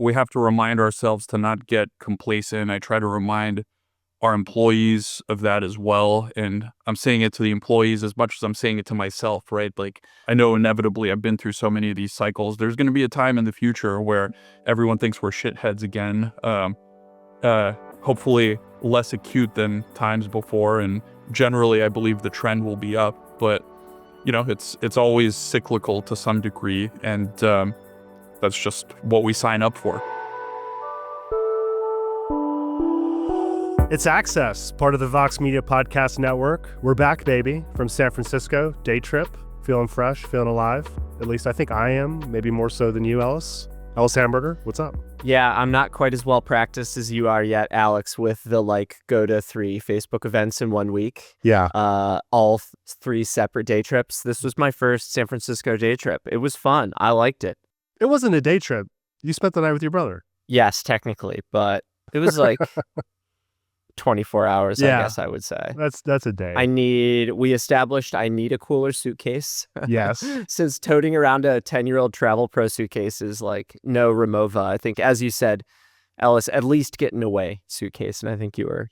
we have to remind ourselves to not get complacent. I try to remind our employees of that as well. And I'm saying it to the employees as much as I'm saying it to myself, right? Like, I know inevitably I've been through so many of these cycles. There's going to be a time in the future where everyone thinks we're shitheads again. Hopefully less acute than times before. And generally, I believe the trend will be up. But, you know, it's always cyclical to some degree. And that's just what we sign up for. It's Access, part of the Vox Media Podcast Network. We're back, baby, from San Francisco, day trip, feeling fresh, feeling alive. At least I think I am, maybe more so than you, Ellis. Ellis Hamburger, what's up? Yeah, I'm not quite as well practiced as you are yet, Alex, with the go to 3 Facebook events in 1 week. Yeah. All 3 separate day trips. This was my first San Francisco day trip. It was fun. I liked it. It wasn't a day trip. You spent the night with your brother. Yes, technically, but it was 24 hours, Yeah. I guess I would say. That's a day. We established I need a cooler suitcase. Yes. Since toting around a 10-year-old Travel Pro suitcase is no Remova. I think, as you said, Ellis, at least get an away suitcase. And I think you were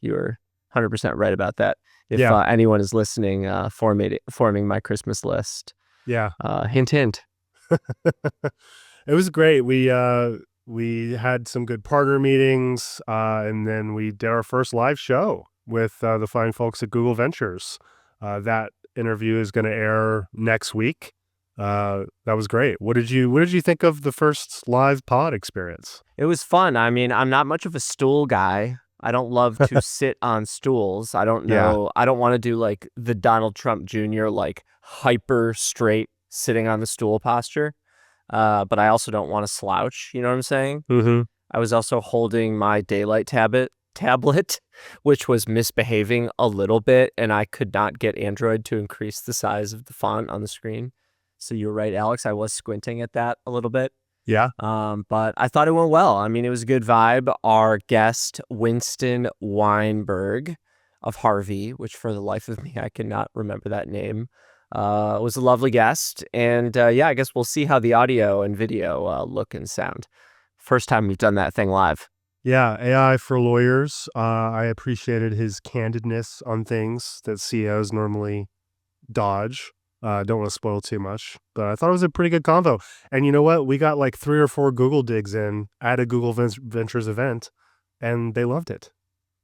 100% right about that. If anyone is listening, forming my Christmas list. Yeah. Hint, hint. It was great. We had some good partner meetings, and then we did our first live show with the fine folks at Google Ventures. That interview is going to air next week. That was great. What did you think of the first live pod experience? It was fun. I mean, I'm not much of a stool guy. I don't love to sit on stools. I don't know. Yeah. I don't want to do the Donald Trump Jr. Hyper straight sitting on the stool posture. But I also don't want to slouch, you know what I'm saying? Mm-hmm. I was also holding my daylight tablet, which was misbehaving a little bit, and I could not get Android to increase the size of the font on the screen. So you're right, Alex. I was squinting at that a little bit. Yeah. But I thought it went well. I mean, it was a good vibe. Our guest, Winston Weinberg of Harvey, which for the life of me, I cannot remember that name, was a lovely guest. And I guess we'll see how the audio and video look and sound. First time we've done that thing live. Yeah, AI for lawyers. I appreciated his candidness on things that CEOs normally dodge. Don't want to spoil too much, but I thought it was a pretty good convo. And you know what? We got 3 or 4 Google digs in at a Google Ventures event, and they loved it.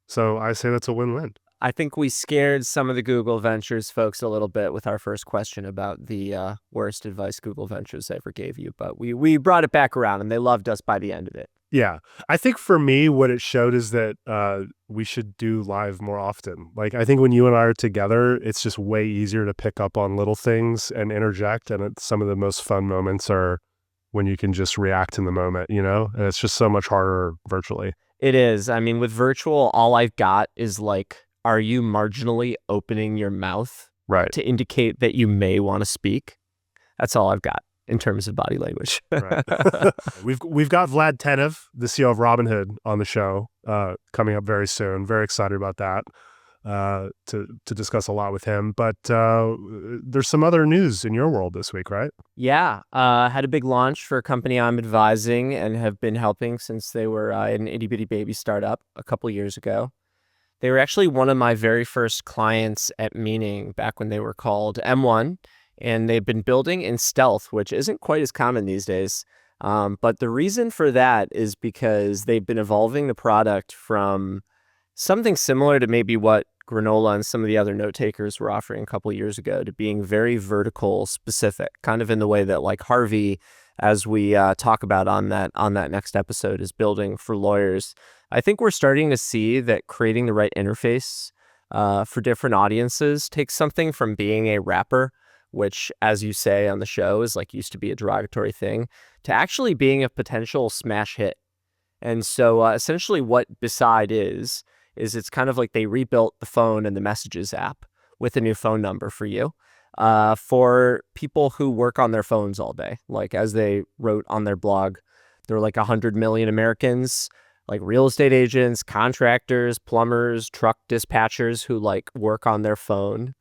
So I say that's a win-win. I think we scared some of the Google Ventures folks a little bit with our first question about the worst advice Google Ventures ever gave you, but we brought it back around, and they loved us by the end of it. Yeah. I think for me, what it showed is that we should do live more often. I think when you and I are together, it's just way easier to pick up on little things and interject, and some of the most fun moments are when you can just react in the moment, and it's just so much harder virtually. It is. I mean, with virtual, all I've got is are you marginally opening your mouth to indicate that you may want to speak? That's all I've got in terms of body language. Right. We've got Vlad Tenev, the CEO of Robinhood, on the show coming up very soon. Very excited about that to discuss a lot with him. But there's some other news in your world this week, right? Yeah. Had a big launch for a company I'm advising and have been helping since they were an itty-bitty baby startup a couple years ago. They were actually one of my very first clients at Meaning back when they were called M1, and they've been building in stealth, which isn't quite as common these days. But the reason for that is because they've been evolving the product from something similar to maybe what Granola and some of the other note takers were offering a couple of years ago to being very vertical specific, kind of in the way that Harvey, as we talk about on that next episode, is building for lawyers. I think we're starting to see that creating the right interface for different audiences takes something from being a rapper, which, as you say on the show, is used to be a derogatory thing, to actually being a potential smash hit. And so essentially what Beside is it's kind of they rebuilt the phone and the messages app with a new phone number for you for people who work on their phones all day. As they wrote on their blog, there are 100 million Americans, real estate agents, contractors, plumbers, truck dispatchers who work on their phone,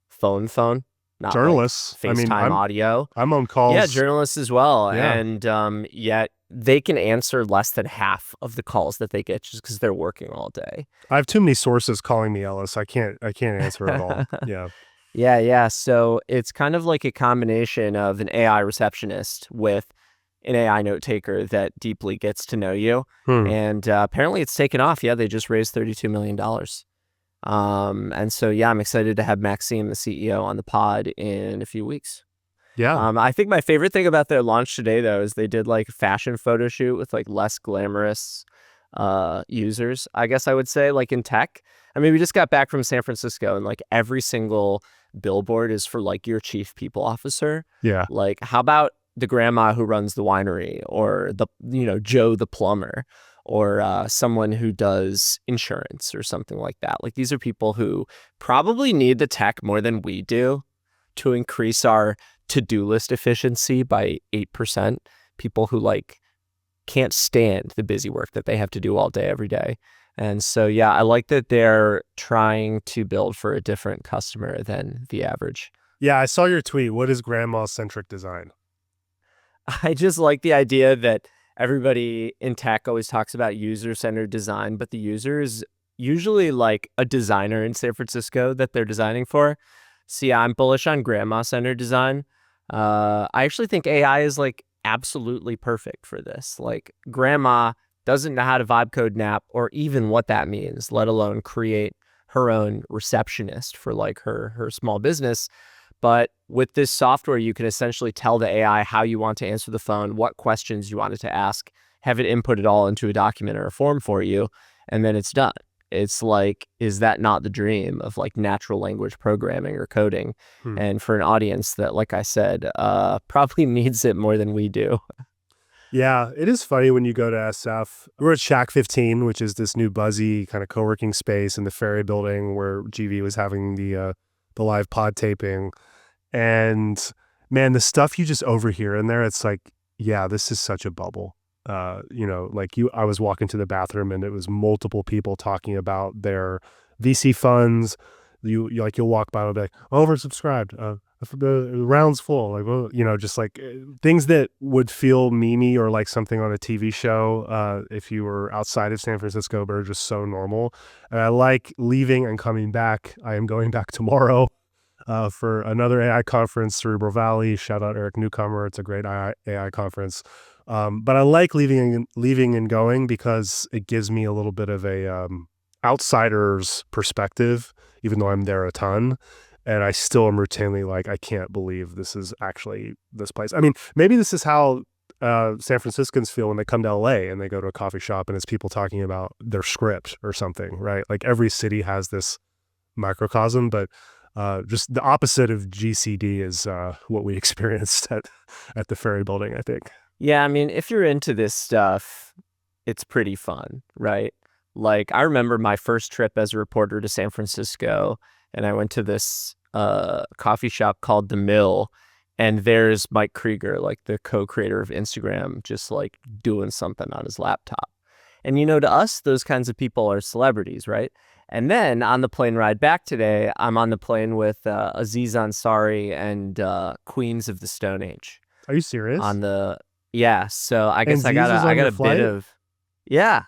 phone, not journalists. FaceTime audio. I'm on calls. Yeah, journalists as well. Yeah. And yet they can answer less than half of the calls that they get just because they're working all day. I have too many sources calling me, Ellis. I can't answer it all. Yeah. Yeah. So it's kind of like a combination of an AI receptionist with an AI note taker that deeply gets to know you. And apparently it's taken off. Yeah, they just raised $32 million. And so, yeah, I'm excited to have Maxime, the CEO, on the pod in a few weeks. Yeah. I think my favorite thing about their launch today, though, is they did like a fashion photo shoot with like less glamorous users, I guess I would say, like in tech. I mean, we just got back from San Francisco and like every single billboard is for like your chief people officer. Yeah. Like, how about the grandma who runs the winery, or Joe the plumber, or someone who does insurance or something like that. Like, these are people who probably need the tech more than we do to increase our to-do list efficiency by 8%. People who like can't stand the busy work that they have to do all day, every day. And so, yeah, I like that they're trying to build for a different customer than the average. Yeah, I saw your tweet. What is grandma-centric design? I just like the idea that everybody in tech always talks about user-centered design, but the user is usually like a designer in San Francisco that they're designing for. So yeah, I'm bullish on grandma-centered design. I actually think AI is like absolutely perfect for this. Like, grandma doesn't know how to vibe code nap or even what that means, let alone create her own receptionist for like her small business. But with this software, you can essentially tell the AI how you want to answer the phone, what questions you want it to ask, have it input it all into a document or a form for you, and then it's done. It's like, is that not the dream of like natural language programming or coding? And for an audience that, like I said, probably needs it more than we do. Yeah, it is funny when you go to SF. We're at Shack 15, which is this new buzzy kind of co-working space in the Ferry building where GV was having the live pod taping. And man, the stuff you just overhear in there, it's like, yeah, this is such a bubble. I was walking to the bathroom and it was multiple people talking about their VC funds. You'll walk by and be like, oversubscribed, the round's full, like, well, just like things that would feel memey or like something on a TV show if you were outside of San Francisco, but are just so normal. And I like leaving and coming back. I am going back tomorrow for another AI conference, Cerebral Valley. Shout out Eric Newcomer. It's a great AI conference. But I like leaving and going because it gives me a little bit of a outsider's perspective, even though I'm there a ton. And I still am routinely like, I can't believe this is actually this place. I mean, maybe this is how San Franciscans feel when they come to LA and they go to a coffee shop and it's people talking about their script or something, right? Like, every city has this microcosm, but just the opposite of GCD is what we experienced at the Ferry building, I think. Yeah, I mean, if you're into this stuff, it's pretty fun, right? Like, I remember my first trip as a reporter to San Francisco, and I went to this coffee shop called The Mill, and there's Mike Krieger, like the co-creator of Instagram, just like doing something on his laptop. And, to us, those kinds of people are celebrities, right? And then on the plane ride back today, I'm on the plane with Aziz Ansari and Queens of the Stone Age. Are you serious? Yeah, so I guess I got a bit of, yeah,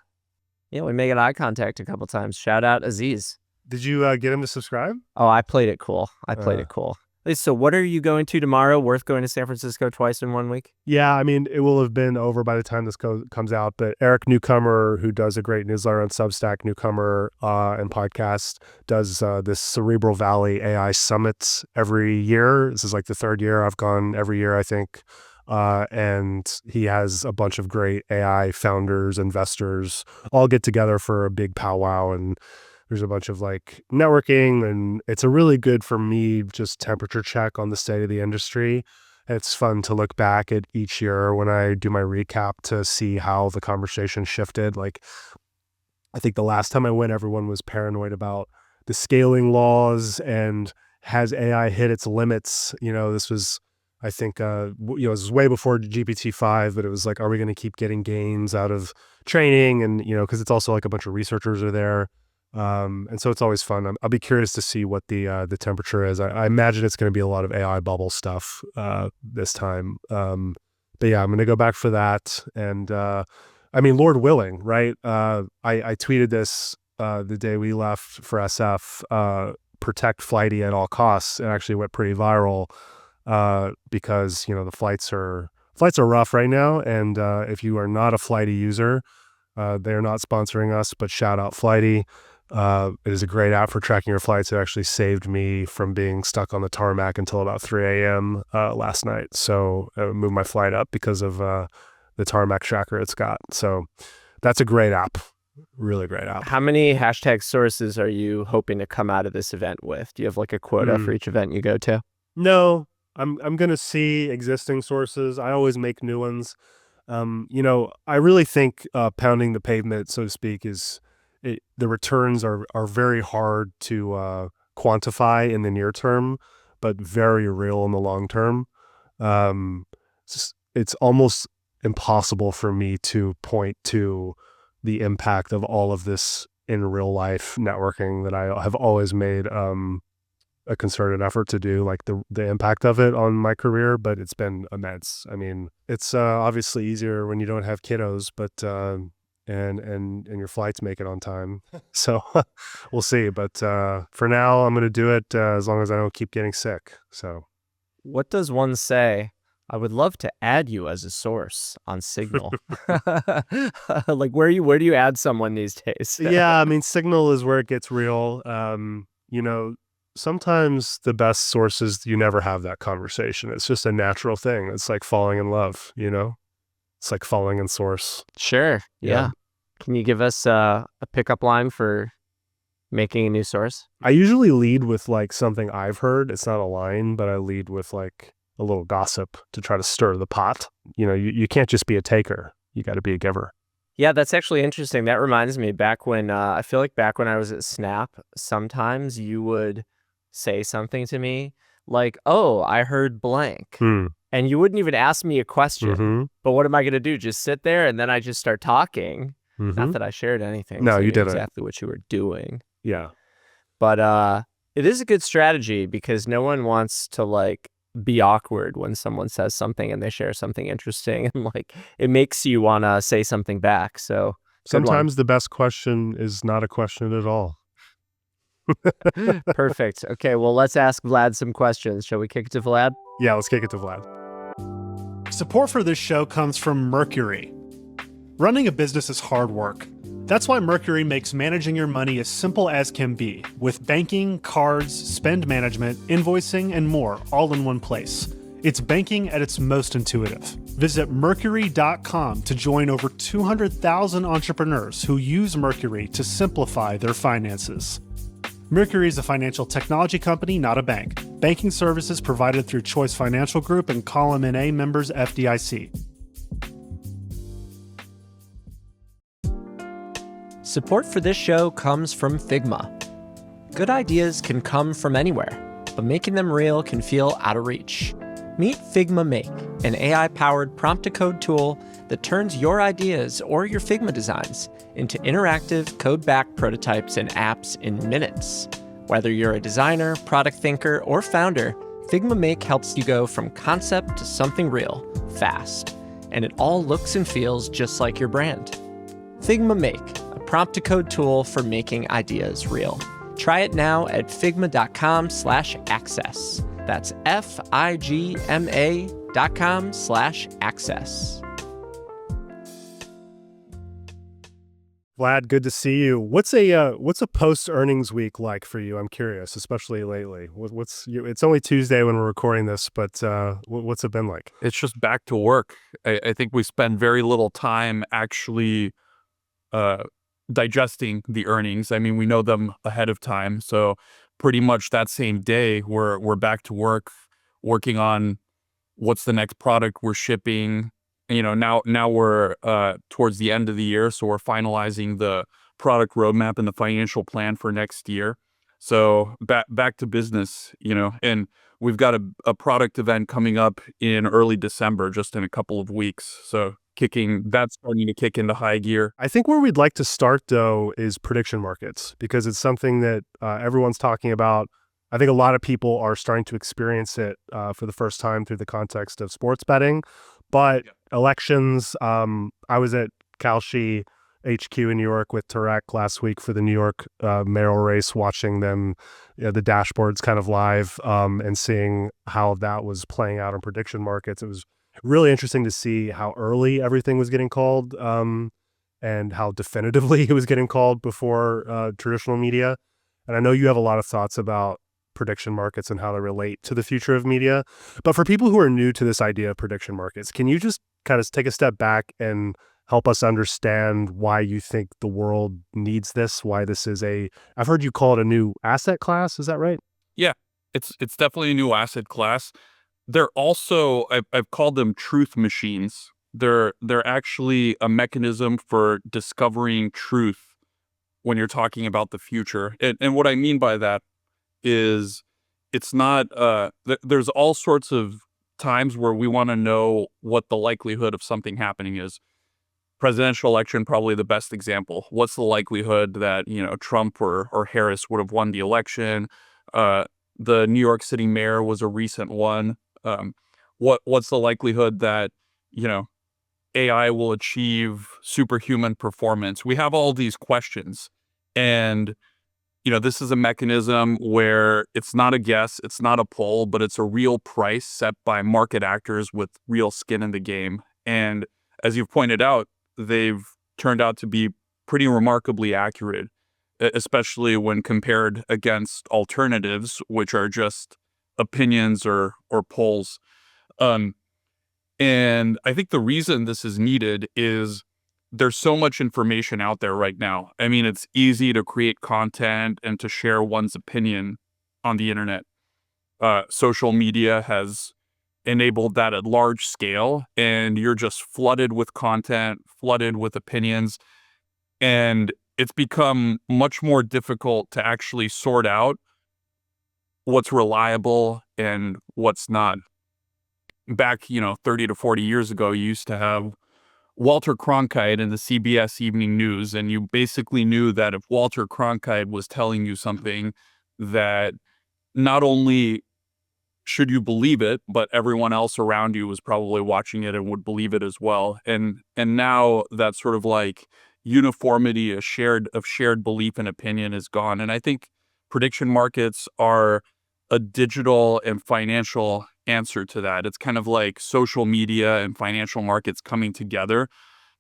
we made eye contact a couple times. Shout out Aziz. Did you get him to subscribe? Oh, I played it cool. So what are you going to tomorrow? Worth going to San Francisco twice in 1 week? Yeah, I mean, it will have been over by the time this comes out, but Eric Newcomer, who does a great newsletter on Substack, Newcomer and podcast, does this Cerebral Valley AI Summits every year. This is like the third year. I've gone every year, I think. And he has a bunch of great AI founders, investors, all get together for a big powwow, and there's a bunch of like networking, and it's a really good, for me, just temperature check on the state of the industry. It's fun to look back at each year when I do my recap to see how the conversation shifted. Like, I think the last time I went, everyone was paranoid about the scaling laws and has AI hit its limits. This was, I think, it was way before GPT-5, but it was like, are we going to keep getting gains out of training? And, because it's also like a bunch of researchers are there. And so it's always fun. I'll be curious to see what the temperature is. I imagine it's going to be a lot of AI bubble stuff this time. But yeah, I'm going to go back for that. And I mean, Lord willing, right? I tweeted this the day we left for SF, protect Flighty at all costs. It actually went pretty viral because, the flights are rough right now. And if you are not a Flighty user, they're not sponsoring us, but shout out Flighty. It is a great app for tracking your flights. It actually saved me from being stuck on the tarmac until about 3 a.m. Last night. So I moved my flight up because of the tarmac tracker it's got. So that's a great app. Really great app. How many hashtag sources are you hoping to come out of this event with? Do you have like a quota for each event you go to? No, I'm going to see existing sources. I always make new ones. I really think pounding the pavement, so to speak, the returns are very hard to quantify in the near term, but very real in the long term. It's almost impossible for me to point to the impact of all of this in real life networking that I have always made a concerted effort to do, like the impact of it on my career, but it's been immense. I mean, it's obviously easier when you don't have kiddos, but and your flights make it on time. So we'll see. But for now, I'm going to do it as long as I don't keep getting sick. So what does one say? I would love to add you as a source on Signal. Like where do you add someone these days? Yeah, I mean, Signal is where it gets real. Sometimes the best sources, you never have that conversation. It's just a natural thing. It's like falling in love, It's like falling in source. Sure. Yeah. Can you give us a pickup line for making a new source? I usually lead with like something I've heard. It's not a line, but I lead with like a little gossip to try to stir the pot. You can't just be a taker. You got to be a giver. Yeah, that's actually interesting. That reminds me back when I feel like back when I was at Snap, sometimes you would say something to me like, "Oh, I heard blank." And you wouldn't even ask me a question. But what am I going to do? Just sit there and then I just start talking? Not that I shared anything. No, so you didn't. Exactly what you were doing. Yeah. But it is a good strategy because no one wants to like be awkward when someone says something and they share something interesting, and like it makes you want to say something back. So sometimes the best question is not a question at all. Perfect. Okay, well, let's ask Vlad some questions. Shall we kick it to Vlad? Yeah, let's kick it to Vlad. Support for this show comes from Mercury. Running a business is hard work. That's why Mercury makes managing your money as simple as can be, with banking, cards, spend management, invoicing, and more all in one place. It's banking at its most intuitive. Visit Mercury.com to join over 200,000 entrepreneurs who use Mercury to simplify their finances. Mercury is a financial technology company, not a bank. Banking services provided through Choice Financial Group and Column NA members FDIC. Support for this show comes from Figma. Good ideas can come from anywhere, but making them real can feel out of reach. Meet Figma Make, an AI-powered prompt-to-code tool that turns your ideas or your Figma designs into interactive, code-backed prototypes and apps in minutes. Whether you're a designer, product thinker, or founder, Figma Make helps you go from concept to something real, fast. And it all looks and feels just like your brand. Figma Make, a prompt-to-code tool for making ideas real. Try it now at figma.com/access. That's figma.com/access. Vlad, good to see you. What's a post earnings week like for you? I'm curious, especially lately. It's only Tuesday when we're recording this, but what's it been like? It's just back to work. I think we spend very little time actually digesting the earnings. I mean, we know them ahead of time, so pretty much that same day we're back to work, working on what's the next product we're shipping. Now we're towards the end of the year, so we're finalizing the product roadmap and the financial plan for next year. So back to business, and we've got a product event coming up in early December, just in a couple of weeks. So that's starting to kick into high gear. I think where we'd like to start, though, is prediction markets, because it's something that everyone's talking about. I think a lot of people are starting to experience it for the first time through the context of sports betting. But elections. I was at Kalshi HQ in New York with Tarek last week for the New York mayoral race, watching them, the dashboards kind of live, and seeing how that was playing out in prediction markets. It was really interesting to see how early everything was getting called, and how definitively it was getting called before traditional media. And I know you have a lot of thoughts about prediction markets and how they relate to the future of media. But for people who are new to this idea of prediction markets, can you just kind of take a step back and help us understand why you think the world needs this, why this is I've heard you call it a new asset class. Is that right? Yeah, it's definitely a new asset class. They're also, I've called them truth machines. They're actually a mechanism for discovering truth when you're talking about the future. And what I mean by that is it's not, there's all sorts of times where we want to know what the likelihood of something happening is. Presidential election, probably the best example. What's the likelihood that, Trump or Harris would have won the election? The New York City mayor was a recent one. What's the likelihood that, AI will achieve superhuman performance? We have all these questions. And this is a mechanism where it's not a guess, it's not a poll, but it's a real price set by market actors with real skin in the game. And as you've pointed out, they've turned out to be pretty remarkably accurate, especially when compared against alternatives, which are just opinions or polls. And I think the reason this is needed is there's so much information out there right now. I mean, it's easy to create content and to share one's opinion on the internet. Social media has enabled that at large scale, and you're just flooded with content, flooded with opinions. And it's become much more difficult to actually sort out what's reliable and what's not. Back, 30 to 40 years ago, you used to have Walter Cronkite in the CBS Evening News, and you basically knew that if Walter Cronkite was telling you something, that not only should you believe it, but everyone else around you was probably watching it and would believe it as well. And now that sort of like uniformity, of shared belief and opinion is gone. And I think prediction markets are a digital and financial answer to that. It's kind of like social media and financial markets coming together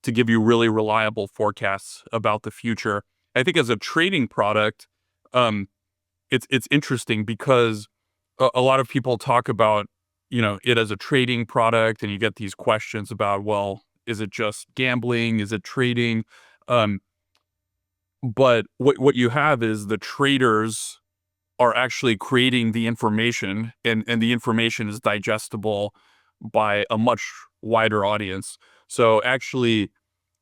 to give you really reliable forecasts about the future. I think as a trading product, it's interesting because a lot of people talk about, it as a trading product, and you get these questions about, well, is it just gambling? Is it trading? But what you have is the traders are actually creating the information, and the information is digestible by a much wider audience. So actually,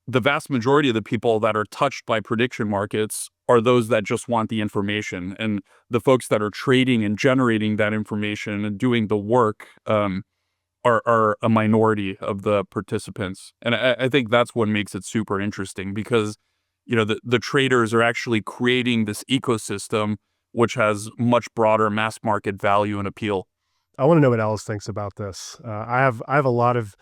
the vast majority of the people that are touched by prediction markets are those that just want the information. And the folks that are trading and generating that information and doing the work are a minority of the participants. And I think that's what makes it super interesting, because the traders are actually creating this ecosystem which has much broader mass market value and appeal. I want to know what Ellis thinks about this. I have a lot of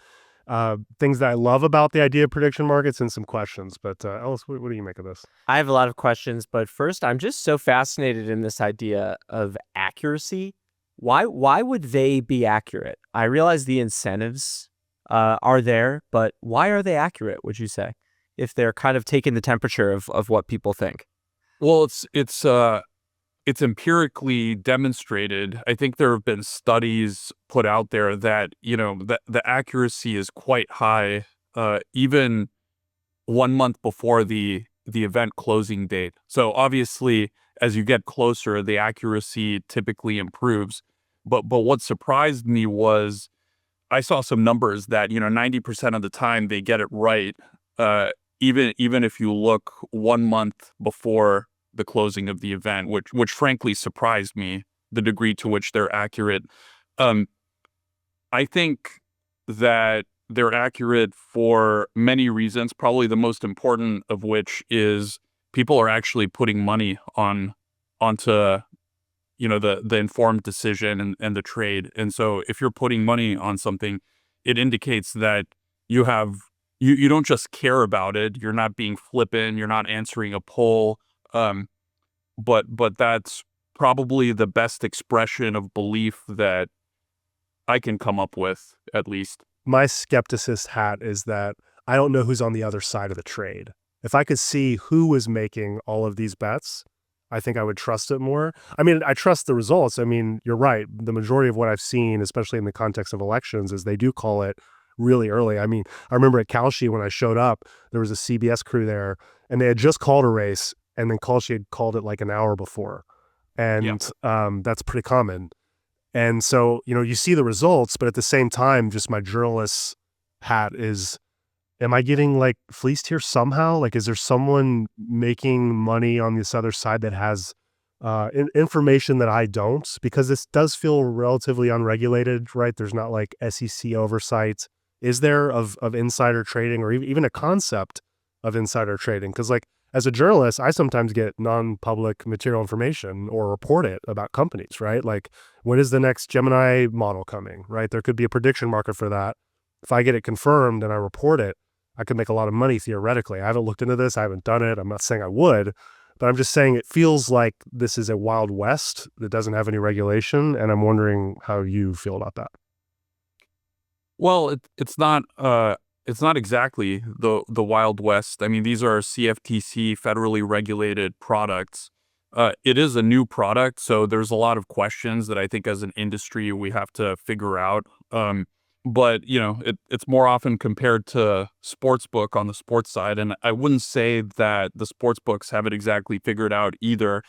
things that I love about the idea of prediction markets and some questions. But Ellis, what do you make of this? I have a lot of questions, but first, I'm just so fascinated in this idea of accuracy. Why would they be accurate? I realize the incentives are there, but why are they accurate, would you say, if they're kind of taking the temperature of what people think? Well, it's empirically demonstrated. I think there have been studies put out there that, the accuracy is quite high, even 1 month before the event closing date. So obviously, as you get closer, the accuracy typically improves. But what surprised me was I saw some numbers that, 90% of the time they get it right, even if you look 1 month before the closing of the event, which frankly surprised me, the degree to which they're accurate. I think that they're accurate for many reasons, probably the most important of which is people are actually putting money onto the informed decision and the trade. And so if you're putting money on something, it indicates that you have you don't just care about it. You're not being flippant. You're not answering a poll. But that's probably the best expression of belief that I can come up with, at least. My skepticist hat is that I don't know who's on the other side of the trade. If I could see who was making all of these bets, I think I would trust it more. I mean, I trust the results. I mean, you're right. The majority of what I've seen, especially in the context of elections, is they do call it really early. I mean, I remember at Kalshi when I showed up, there was a CBS crew there, and they had just called a race, and then Kalshi had called it like an hour before. And that's pretty common. And so, you see the results, but at the same time, just my journalist hat is, am I getting like fleeced here somehow? Like, is there someone making money on this other side that has information that I don't? Because this does feel relatively unregulated, right? There's not like SEC oversight. Is there of insider trading or even a concept of insider trading? Because like, as a journalist, I sometimes get non-public material information or report it about companies, right? Like, when is the next Gemini model coming, right? There could be a prediction market for that. If I get it confirmed and I report it, I could make a lot of money theoretically. I haven't looked into this. I haven't done it. I'm not saying I would, but I'm just saying it feels like this is a Wild West that doesn't have any regulation. And I'm wondering how you feel about that. Well, it's not exactly the Wild West. I mean, these are CFTC federally regulated products. It is a new product, so there's a lot of questions that I think as an industry we have to figure out. But it's more often compared to sportsbook on the sports side, and I wouldn't say that the sports books have it exactly figured out either.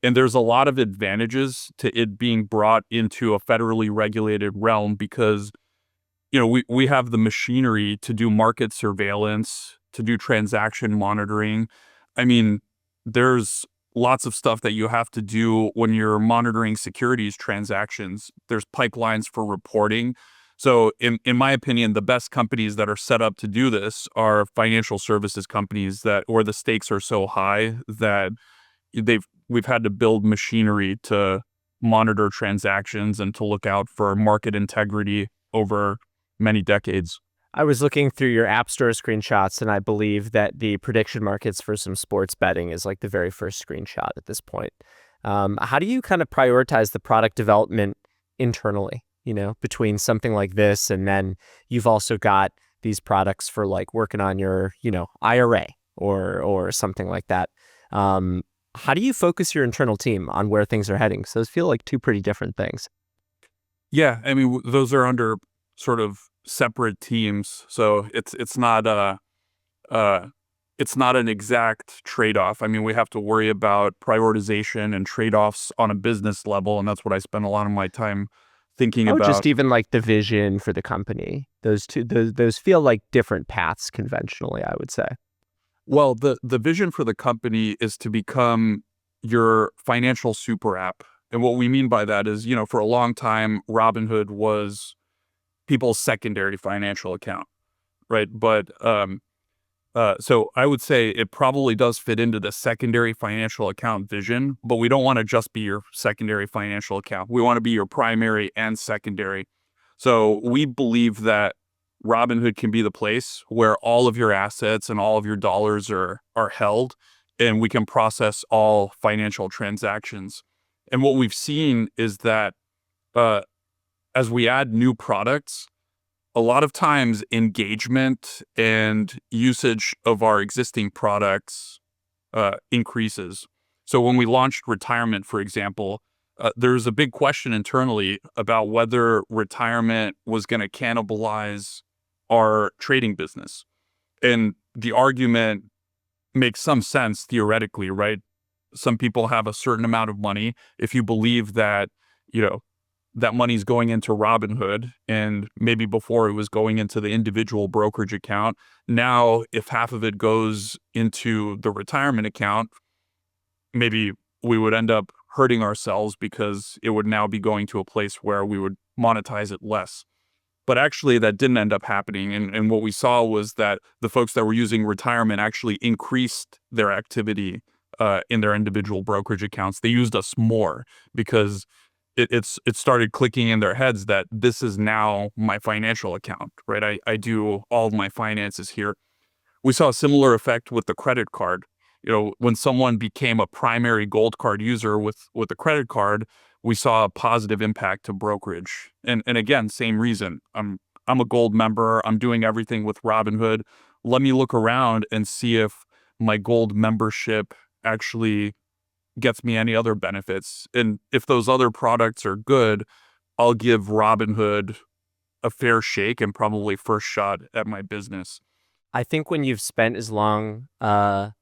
And there's a lot of advantages to it being brought into a federally regulated realm because we have the machinery to do market surveillance, to do transaction monitoring. I mean, there's lots of stuff that you have to do when you're monitoring securities transactions. There's pipelines for reporting. So in my opinion, the best companies that are set up to do this are financial services companies where the stakes are so high that we've had to build machinery to monitor transactions and to look out for market integrity over many decades. I was looking through your App Store screenshots, and I believe that the prediction markets for some sports betting is like the very first screenshot at this point. How do you kind of prioritize the product development internally, between something like this, and then you've also got these products for like working on your, IRA or something like that. How do you focus your internal team on where things are heading? So those feel like two pretty different things. Yeah, I mean, those are under sort of separate teams, so it's not an exact trade-off. I mean, we have to worry about prioritization and trade-offs on a business level, and that's what I spend a lot of my time thinking about. Just even like the vision for the company. Those feel like different paths conventionally, I would say. Well, the vision for the company is to become your financial super app. And what we mean by that is, for a long time, Robinhood was people's secondary financial account, right? But so I would say it probably does fit into the secondary financial account vision, but we don't want to just be your secondary financial account. We want to be your primary and secondary. So we believe that Robinhood can be the place where all of your assets and all of your dollars are held, and we can process all financial transactions. And what we've seen is that as we add new products, a lot of times engagement and usage of our existing products increases. So when we launched retirement, for example, there's a big question internally about whether retirement was going to cannibalize our trading business. And the argument makes some sense theoretically, right? Some people have a certain amount of money. If you believe that, that money's going into Robinhood, and maybe before it was going into the individual brokerage account. Now, if half of it goes into the retirement account, maybe we would end up hurting ourselves because it would now be going to a place where we would monetize it less. But actually, that didn't end up happening. And what we saw was that the folks that were using retirement actually increased their activity in their individual brokerage accounts. They used us more because it started clicking in their heads that this is now my financial account, right? I do all of my finances here. We saw a similar effect with the credit card. When someone became a primary gold card user with a credit card, we saw a positive impact to brokerage. And again, same reason. I'm a gold member. I'm doing everything with Robinhood. Let me look around and see if my gold membership actually gets me any other benefits. And if those other products are good, I'll give Robinhood a fair shake and probably first shot at my business. I think when you've spent as long and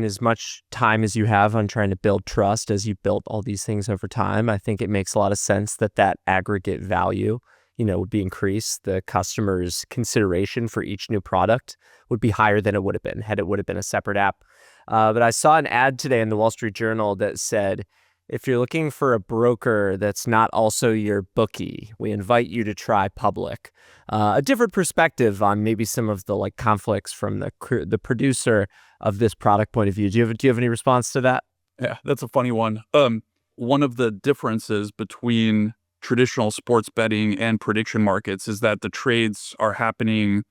as much time as you have on trying to build trust as you've built all these things over time, I think it makes a lot of sense that aggregate value, would be increased. The customer's consideration for each new product would be higher than it would have been had it would have been a separate app. But I saw an ad today in the Wall Street Journal that said, if you're looking for a broker that's not also your bookie, we invite you to try Public. A different perspective on maybe some of the conflicts from the producer of this product point of view. Do you have any response to that? Yeah, that's a funny one. One of the differences between traditional sports betting and prediction markets is that the trades are happening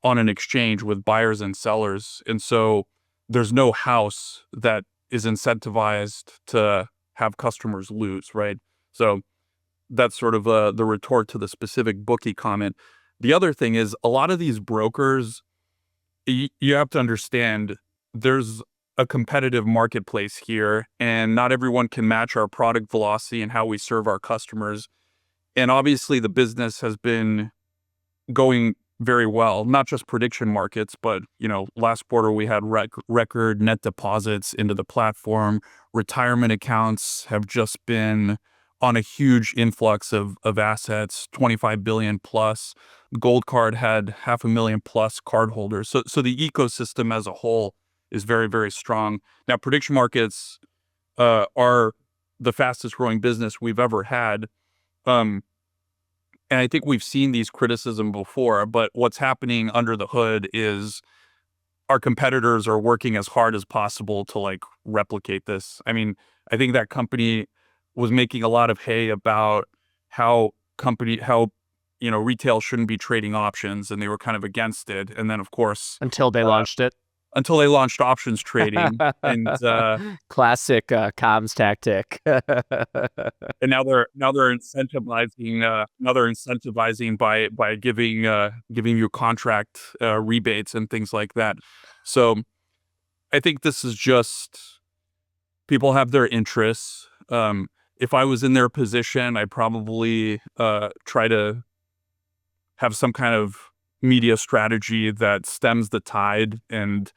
on an exchange with buyers and sellers. And so there's no house that is incentivized to have customers lose, right? So that's sort of the retort to the specific bookie comment. The other thing is a lot of these brokers, you have to understand there's a competitive marketplace here, and not everyone can match our product velocity and how we serve our customers. And obviously the business has been going very well, not just prediction markets, but, last quarter we had record net deposits into the platform. Retirement accounts have just been on a huge influx of assets, 25 billion plus. Gold Card had 500,000 plus cardholders. So the ecosystem as a whole is very, very strong. Now, prediction markets are the fastest growing business we've ever had. And I think we've seen these criticisms before, but what's happening under the hood is our competitors are working as hard as possible to replicate this. I mean, I think that company was making a lot of hay about how retail shouldn't be trading options, and they were kind of against it. And then, of course, Until they launched it. Until they launched options trading, and classic comms tactic. and now they're incentivizing. Now they're incentivizing by giving you contract rebates and things like that. So I think this is just people have their interests. If I was in their position, I'd probably try to have some kind of media strategy that stems the tide and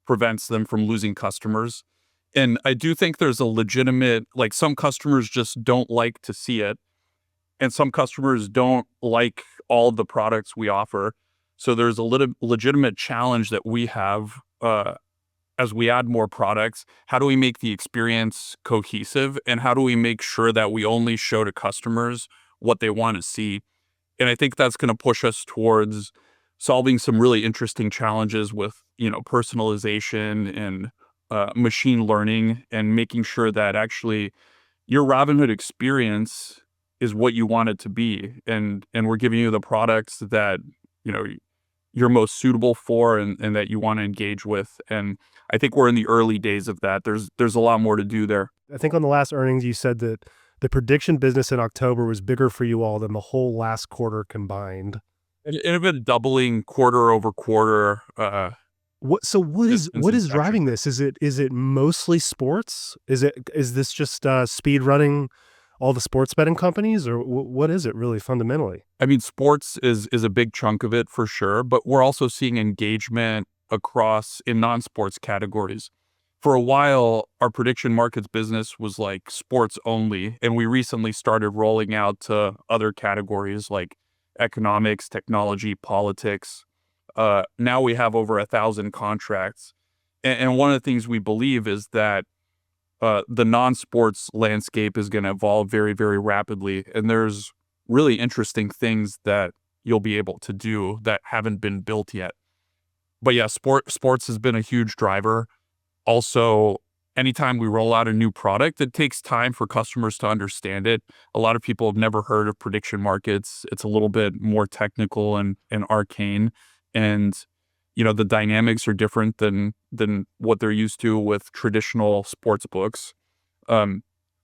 prevents them from losing customers. And I do think there's a legitimate, some customers just don't like to see it. And some customers don't like all of the products we offer. So there's a legitimate challenge that we have as we add more products. How do we make the experience cohesive? And how do we make sure that we only show to customers what they want to see? And I think that's going to push us towards solving some really interesting challenges with, personalization and machine learning, and making sure that actually your Robinhood experience is what you want it to be. And we're giving you the products that, you're most suitable for and that you want to engage with. And I think we're in the early days of that. There's a lot more to do there. I think on the last earnings, you said that the prediction business in October was bigger for you all than the whole last quarter combined. It had been doubling quarter over quarter. What is driving this? Is it mostly sports? Is this just speed running all the sports betting companies, or what is it really fundamentally? I mean, sports is a big chunk of it for sure, but we're also seeing engagement across in non-sports categories. For a while, our prediction markets business was sports only, and we recently started rolling out to other categories like economics, technology, politics. Now we have over 1,000 contracts. And one of the things we believe is that the non-sports landscape is going to evolve very, very rapidly. And there's really interesting things that you'll be able to do that haven't been built yet. But yeah, sports has been a huge driver. Also, anytime we roll out a new product, it takes time for customers to understand it. A lot of people have never heard of prediction markets. It's a little bit more technical and arcane. And, the dynamics are different than what they're used to with traditional sports books.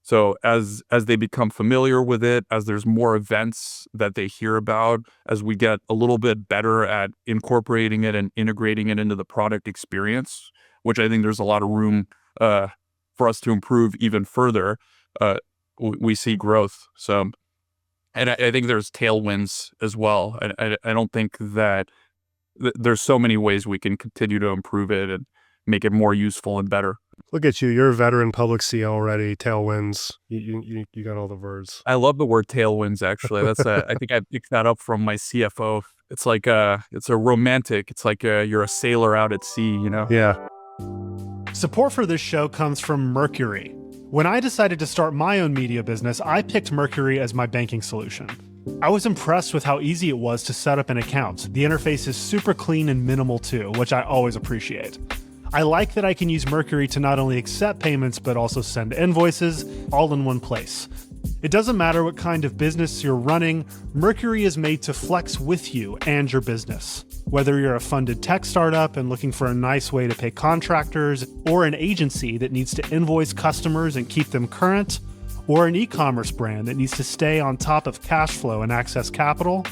So as they become familiar with it, as there's more events that they hear about, as we get a little bit better at incorporating it and integrating it into the product experience, which I think there's a lot of room for us to improve even further, we see growth. So, and I think there's tailwinds as well. I don't think that there's so many ways we can continue to improve it and make it more useful and better. Look at you. You're a veteran public CEO already. Tailwinds. You got all the words. I love the word tailwinds, actually. That's I think I picked that up from my CFO. It's like it's a romantic. It's like you're a sailor out at sea, Yeah. Support for this show comes from Mercury. When I decided to start my own media business, I picked Mercury as my banking solution. I was impressed with how easy it was to set up an account. The interface is super clean and minimal too, which I always appreciate. I like that I can use Mercury to not only accept payments, but also send invoices all in one place. It doesn't matter what kind of business you're running, Mercury is made to flex with you and your business. Whether you're a funded tech startup and looking for a nice way to pay contractors, or an agency that needs to invoice customers and keep them current, or an e-commerce brand that needs to stay on top of cash flow and access capital,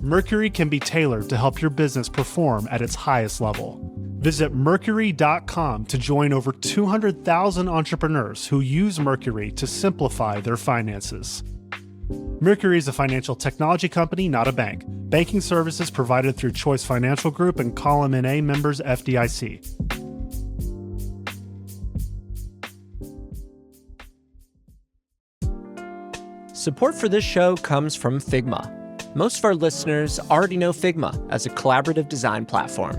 Mercury can be tailored to help your business perform at its highest level. Visit Mercury.com to join over 200,000 entrepreneurs who use Mercury to simplify their finances. Mercury is a financial technology company, not a bank. Banking services provided through Choice Financial Group and Column NA members FDIC. Support for this show comes from Figma. Most of our listeners already know Figma as a collaborative design platform,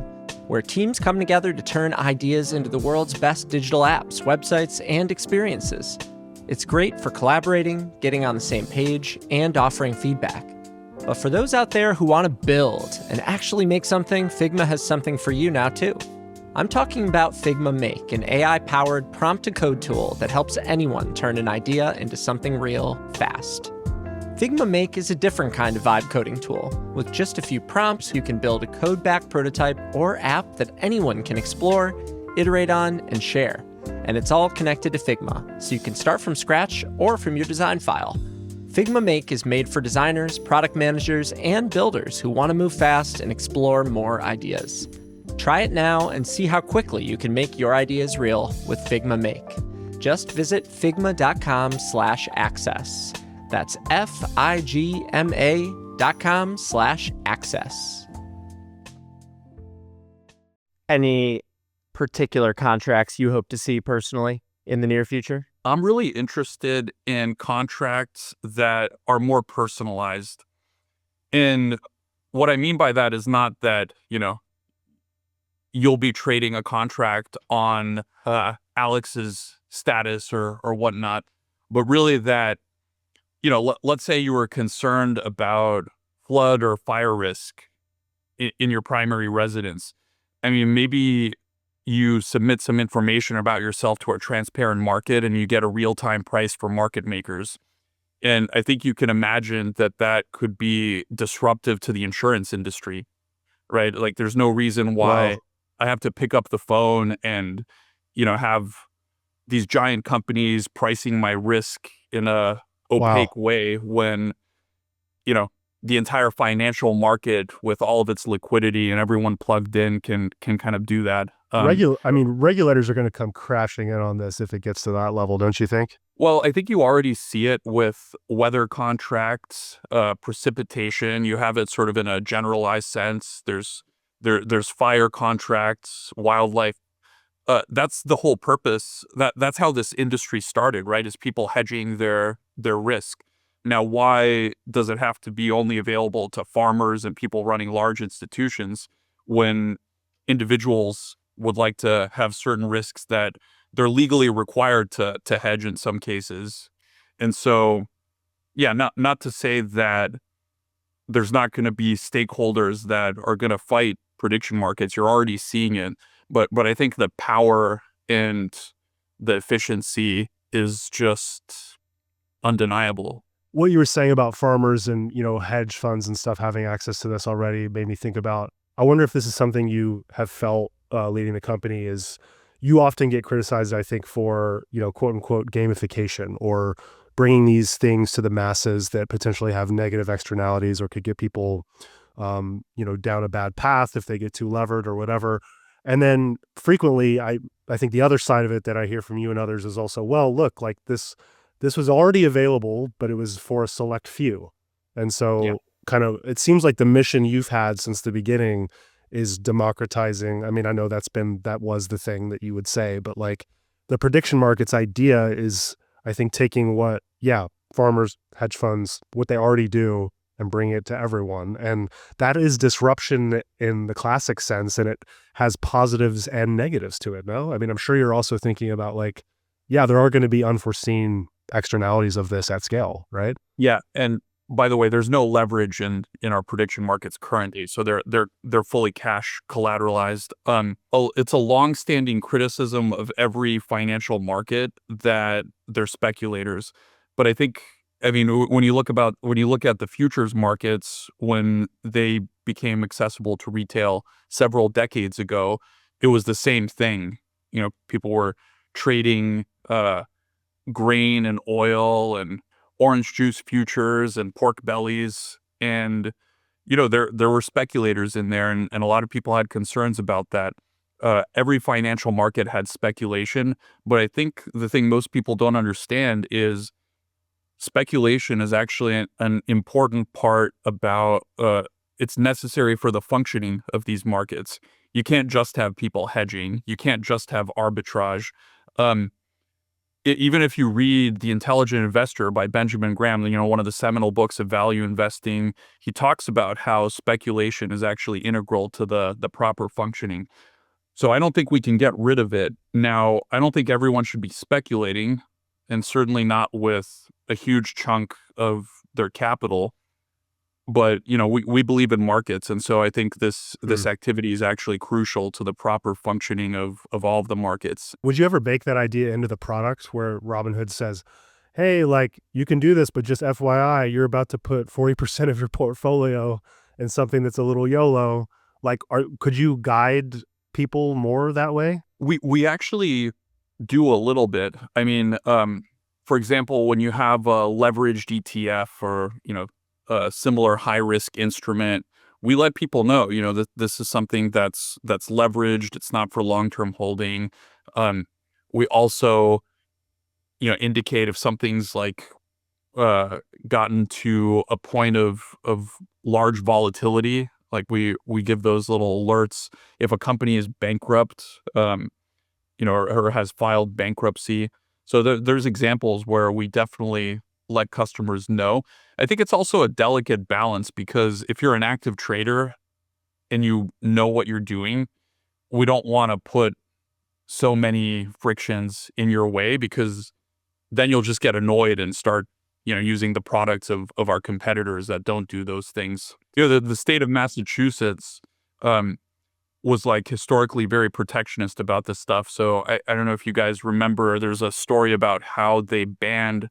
where teams come together to turn ideas into the world's best digital apps, websites, and experiences. It's great for collaborating, getting on the same page, and offering feedback. But for those out there who want to build and actually make something, Figma has something for you now too. I'm talking about Figma Make, an AI-powered prompt-to-code tool that helps anyone turn an idea into something real fast. Figma Make is a different kind of vibe coding tool. With just a few prompts, you can build a code-backed prototype or app that anyone can explore, iterate on, and share. And it's all connected to Figma, so you can start from scratch or from your design file. Figma Make is made for designers, product managers, and builders who want to move fast and explore more ideas. Try it now and see how quickly you can make your ideas real with Figma Make. Just visit figma.com/access. That's figma.com/access. Any particular contracts you hope to see personally in the near future? I'm really interested in contracts that are more personalized. And what I mean by that is not that, you'll be trading a contract on Alex's status or whatnot, but really that, let's say you were concerned about flood or fire risk in your primary residence. I mean, maybe you submit some information about yourself to a transparent market and you get a real-time price for market makers. And I think you can imagine that could be disruptive to the insurance industry, right? Like there's no reason why I have to pick up the phone and, have these giant companies pricing my risk in a opaque way when, the entire financial market with all of its liquidity and everyone plugged in can kind of do that. Regulators are going to come crashing in on this if it gets to that level, don't you think? Well, I think you already see it with weather contracts, precipitation. You have it sort of in a generalized sense. There's fire contracts, wildlife. That's the whole purpose. That's how this industry started, right? Is people hedging their risk. Now, why does it have to be only available to farmers and people running large institutions when individuals would like to have certain risks that they're legally required to hedge in some cases? And so, not to say that there's not going to be stakeholders that are going to fight prediction markets. You're already seeing it. But I think the power and the efficiency is just undeniable. What you were saying about farmers and, hedge funds and stuff having access to this already made me think about, I wonder if this is something you have felt leading the company. Is you often get criticized, I think, for, quote unquote gamification, or bringing these things to the masses that potentially have negative externalities or could get people, down a bad path if they get too levered or whatever. And then frequently, I think the other side of it that I hear from you and others is also, well, look, like this was already available, but it was for a select few. And so kind of, it seems like the mission you've had since the beginning is democratizing. I mean, I know that was the thing that you would say, but like the prediction markets idea is, I think, taking what, farmers, hedge funds, what they already do and bringing it to everyone. And that is disruption in the classic sense. And it has positives and negatives to it, no? I mean, I'm sure you're also thinking about like, there are going to be unforeseen externalities of this at scale, right? Yeah. And by the way, there's no leverage in our prediction markets currently. So they're fully cash collateralized. It's a long-standing criticism of every financial market that they're speculators. But I mean, when you look at the futures markets, when they became accessible to retail several decades ago, it was the same thing. People were trading grain and oil and orange juice futures and pork bellies, and there were speculators in there, and a lot of people had concerns about that. Every financial market had speculation, but I think the thing most people don't understand is speculation is actually an important part about it's necessary for the functioning of these markets. You can't just have people hedging. You can't just have arbitrage. Even if you read The Intelligent Investor by Benjamin Graham, one of the seminal books of value investing, he talks about how speculation is actually integral to the proper functioning. So I don't think we can get rid of it. Now, I don't think everyone should be speculating, and certainly not with a huge chunk of their capital. But, we believe in markets. And so I think this activity is actually crucial to the proper functioning of all of the markets. Would you ever bake that idea into the product where Robinhood says, hey, like you can do this, but just FYI, you're about to put 40% of your portfolio in something that's a little YOLO. Like, could you guide people more that way? We actually do a little bit. I mean, for example, when you have a leveraged ETF or, a similar high risk instrument, we let people know, that this is something that's leveraged. It's not for long-term holding. We also, indicate if something's like gotten to a point of large volatility, like we give those little alerts. If a company is bankrupt, or has filed bankruptcy. So there's examples where we definitely let customers know. I think it's also a delicate balance, because if you're an active trader and you know what you're doing, we don't want to put so many frictions in your way, because then you'll just get annoyed and start, using the products of our competitors that don't do those things. The state of Massachusetts was like historically very protectionist about this stuff. So I don't know if you guys remember, there's a story about how they banned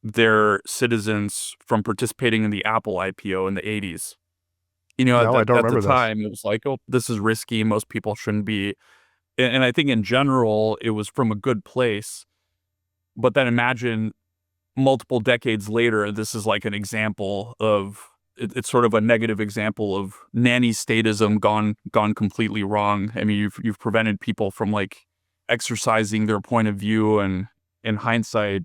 their citizens from participating in the Apple IPO in the 80s. No, I don't at remember the time, it was like, oh, this is risky. Most people shouldn't be. And I think in general, it was from a good place. But then imagine multiple decades later, this is like an example of, it's sort of a negative example of nanny statism gone completely wrong. I mean, you've prevented people from like exercising their point of view, and in hindsight,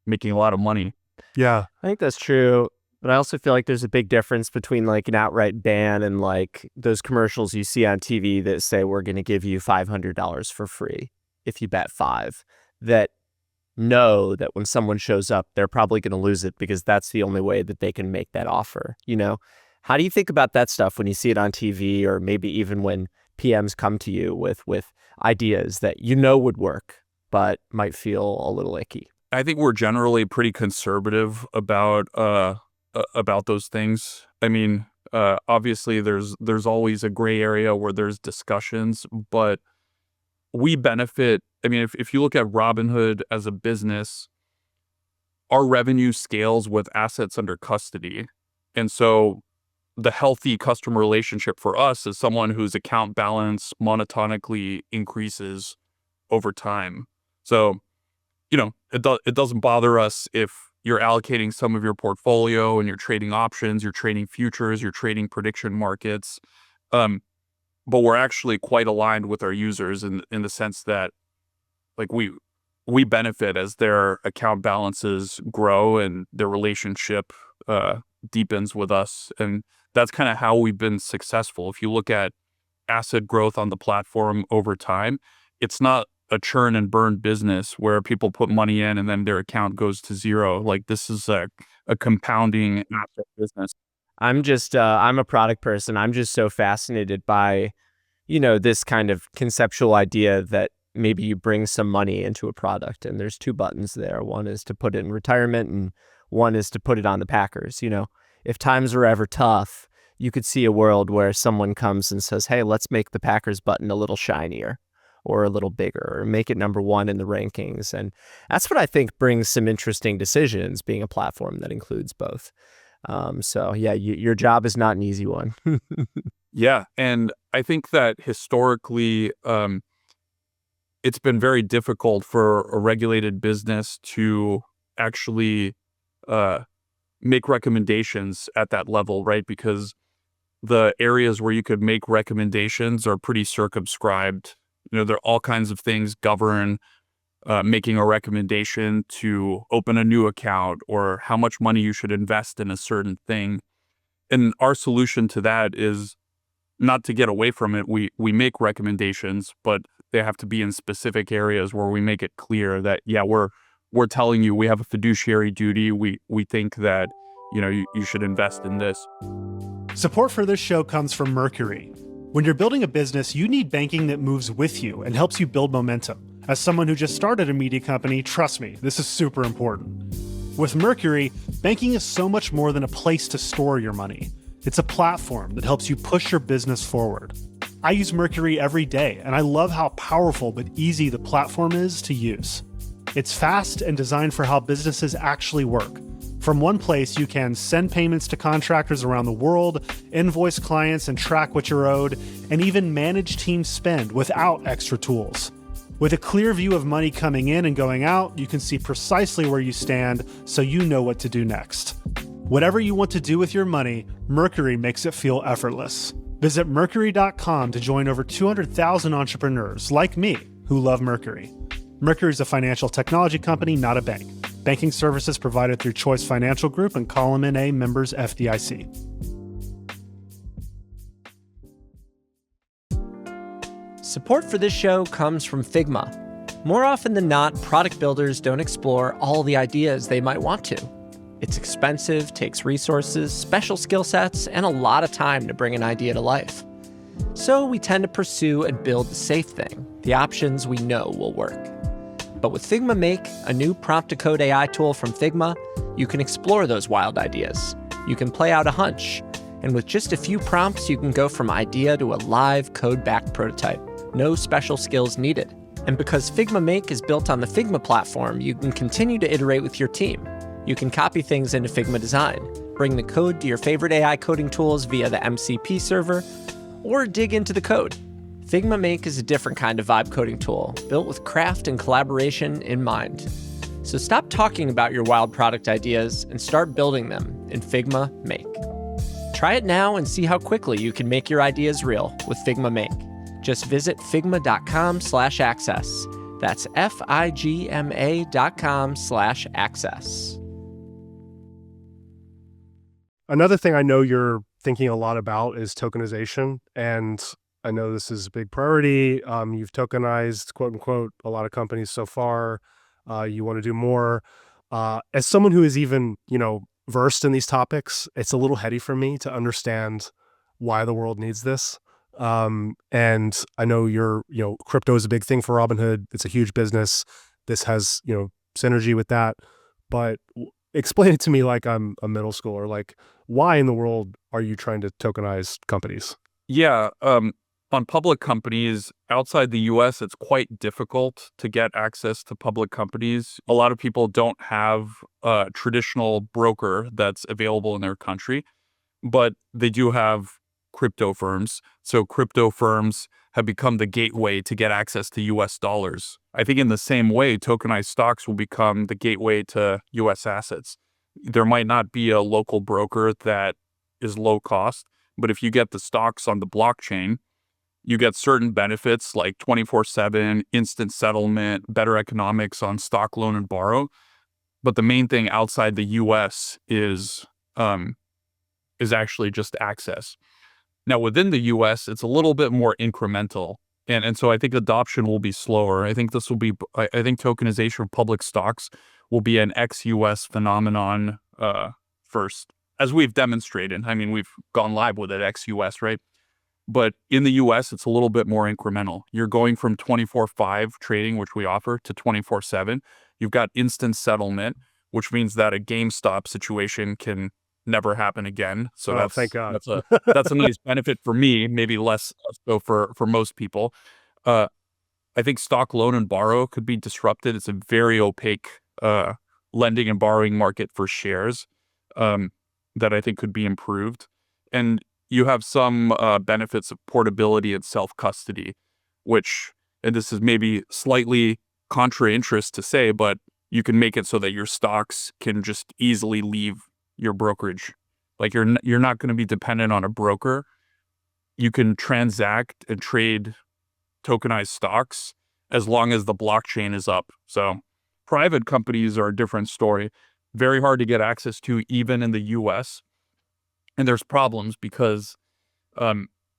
making a lot of money. Yeah. I think that's true. But I also feel like there's a big difference between like an outright ban and like those commercials you see on TV that say we're going to give you $500 for free if you bet 5, that know that when someone shows up, they're probably going to lose it because that's the only way that they can make that offer. How do you think about that stuff when you see it on TV, or maybe even when PMs come to you with ideas that would work, but might feel a little icky? I think we're generally pretty conservative about those things. I mean, obviously there's always a gray area where there's discussions, but we benefit. I mean, if you look at Robinhood as a business, our revenue scales with assets under custody. And so the healthy customer relationship for us is someone whose account balance monotonically increases over time. So, it doesn't bother us if you're allocating some of your portfolio and you're trading options, you're trading futures, you're trading prediction markets. But we're actually quite aligned with our users in the sense that like we benefit as their account balances grow and their relationship deepens with us. And that's kind of how we've been successful. If you look at asset growth on the platform over time, it's not a churn and burn business where people put money in and then their account goes to zero. Like this is a compounding asset business. I'm a product person. I'm just so fascinated by, this kind of conceptual idea that maybe you bring some money into a product and there's two buttons there. One is to put it in retirement and one is to put it on the Packers. If times are ever tough, you could see a world where someone comes and says, hey, let's make the Packers button a little shinier or a little bigger or make it number one in the rankings. And that's what I think brings some interesting decisions, being a platform that includes both. Your job is not an easy one. Yeah. And I think that historically, it's been very difficult for a regulated business to actually make recommendations at that level, right? Because the areas where you could make recommendations are pretty circumscribed. There are all kinds of things govern making a recommendation to open a new account or how much money you should invest in a certain thing. And our solution to that is not to get away from it. We make recommendations, but they have to be in specific areas where we make it clear that, we're telling you we have a fiduciary duty. We think that, you should invest in this. Support for this show comes from Mercury. When you're building a business, you need banking that moves with you and helps you build momentum. As someone who just started a media company, trust me, this is super important. With Mercury, banking is so much more than a place to store your money. It's a platform that helps you push your business forward. I use Mercury every day, and I love how powerful but easy the platform is to use. It's fast and designed for how businesses actually work. From one place, you can send payments to contractors around the world, invoice clients and track what you're owed, and even manage team spend without extra tools. With a clear view of money coming in and going out, you can see precisely where you stand so you know what to do next. Whatever you want to do with your money, Mercury makes it feel effortless. Visit Mercury.com to join over 200,000 entrepreneurs like me who love Mercury. Mercury is a financial technology company, not a bank. Banking services provided through Choice Financial Group and Column NA members FDIC. Support for this show comes from Figma. More often than not, product builders don't explore all the ideas they might want to. It's expensive, takes resources, special skill sets, and a lot of time to bring an idea to life. So we tend to pursue and build the safe thing, the options we know will work. But with Figma Make, a new prompt-to-code AI tool from Figma, you can explore those wild ideas. You can play out a hunch. And with just a few prompts, you can go from idea to a live code-backed prototype. No special skills needed. And because Figma Make is built on the Figma platform, you can continue to iterate with your team. You can copy things into Figma Design, bring the code to your favorite AI coding tools via the MCP server, or dig into the code. Figma Make is a different kind of vibe coding tool, built with craft and collaboration in mind. So stop talking about your wild product ideas and start building them in Figma Make. Try it now and see how quickly you can make your ideas real with Figma Make. Just visit figma.com/access. That's figma.com/access. Another thing I know you're thinking a lot about is tokenization. And I know this is a big priority. You've tokenized, quote unquote, a lot of companies so far. You want to do more. As someone who is even, versed in these topics, it's a little heady for me to understand why the world needs this. And I know crypto is a big thing for Robinhood. It's a huge business. This has, synergy with that. But explain it to me like I'm a middle schooler. Like, why in the world are you trying to tokenize companies? Yeah. on public companies outside the US, it's quite difficult to get access to public companies. A lot of people don't have a traditional broker that's available in their country, but they do have crypto firms. So crypto firms have become the gateway to get access to US dollars. I think in the same way, tokenized stocks will become the gateway to US assets. There might not be a local broker that is low cost, but if you get the stocks on the blockchain, you get certain benefits like 24/7, instant settlement, better economics on stock, loan, and borrow. But the main thing outside the US is actually just access. Now, within the US, it's a little bit more incremental. And so I think adoption will be slower. I think I think tokenization of public stocks will be an ex-US phenomenon first, as we've demonstrated. I mean, we've gone live with it ex-US, right? But in the US, it's a little bit more incremental. You're going from 24/5 trading, which we offer, to 24/7. You've got instant settlement, which means that a GameStop situation can never happen again. So Thank God. that's a nice benefit for me, maybe less so for most people. I think stock, loan, and borrow could be disrupted. It's a very opaque lending and borrowing market for shares that I think could be improved. And you have some benefits of portability and self-custody, which, and this is maybe slightly contra interest to say, but you can make it so that your stocks can just easily leave your brokerage. Like you're not going to be dependent on a broker. You can transact and trade tokenized stocks as long as the blockchain is up. So private companies are a different story. Very hard to get access to even in the US. And there's problems because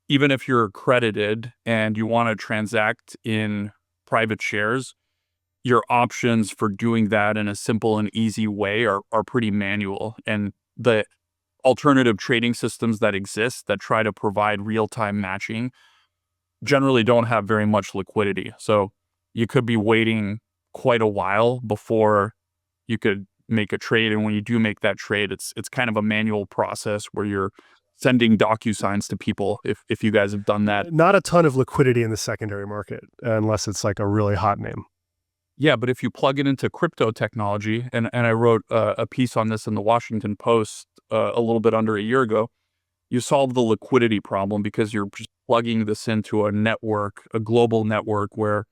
even if you're accredited and you want to transact in private shares, your options for doing that in a simple and easy way are pretty manual. And the alternative trading systems that exist that try to provide real-time matching generally don't have very much liquidity. So you could be waiting quite a while before you could make a trade. And when you do make that trade, it's kind of a manual process where you're sending DocuSigns to people, if you guys have done that. Not a ton of liquidity in the secondary market, unless it's like a really hot name. Yeah, but if you plug it into crypto technology, and I wrote a piece on this in the Washington Post a little bit under a year ago, you solve the liquidity problem because you're just plugging this into a network, a global network where,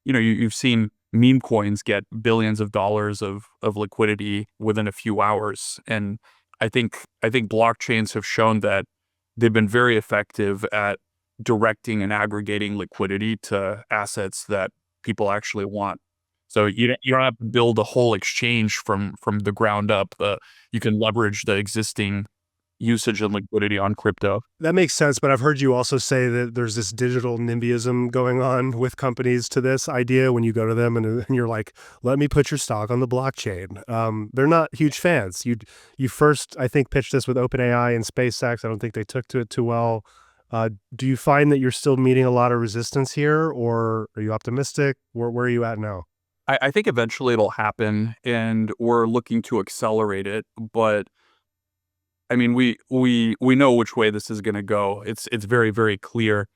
you've seen meme coins get billions of dollars of liquidity within a few hours. And I think blockchains have shown that they've been very effective at directing and aggregating liquidity to assets that people actually want. So you don't have to build a whole exchange from the ground up. You can leverage the existing usage and liquidity on crypto. That makes sense, but I've heard you also say that there's this digital NIMBYism going on with companies to this idea when you go to them and you're like, let me put your stock on the blockchain. They're not huge fans. You first, I think, pitched this with OpenAI and SpaceX. I don't think they took to it too well. Do you find that you're still meeting a lot of resistance here, or are you optimistic? Where are you at now? I think eventually it'll happen, and we're looking to accelerate it. But I mean, we know which way this is going to go. It's very, very clear.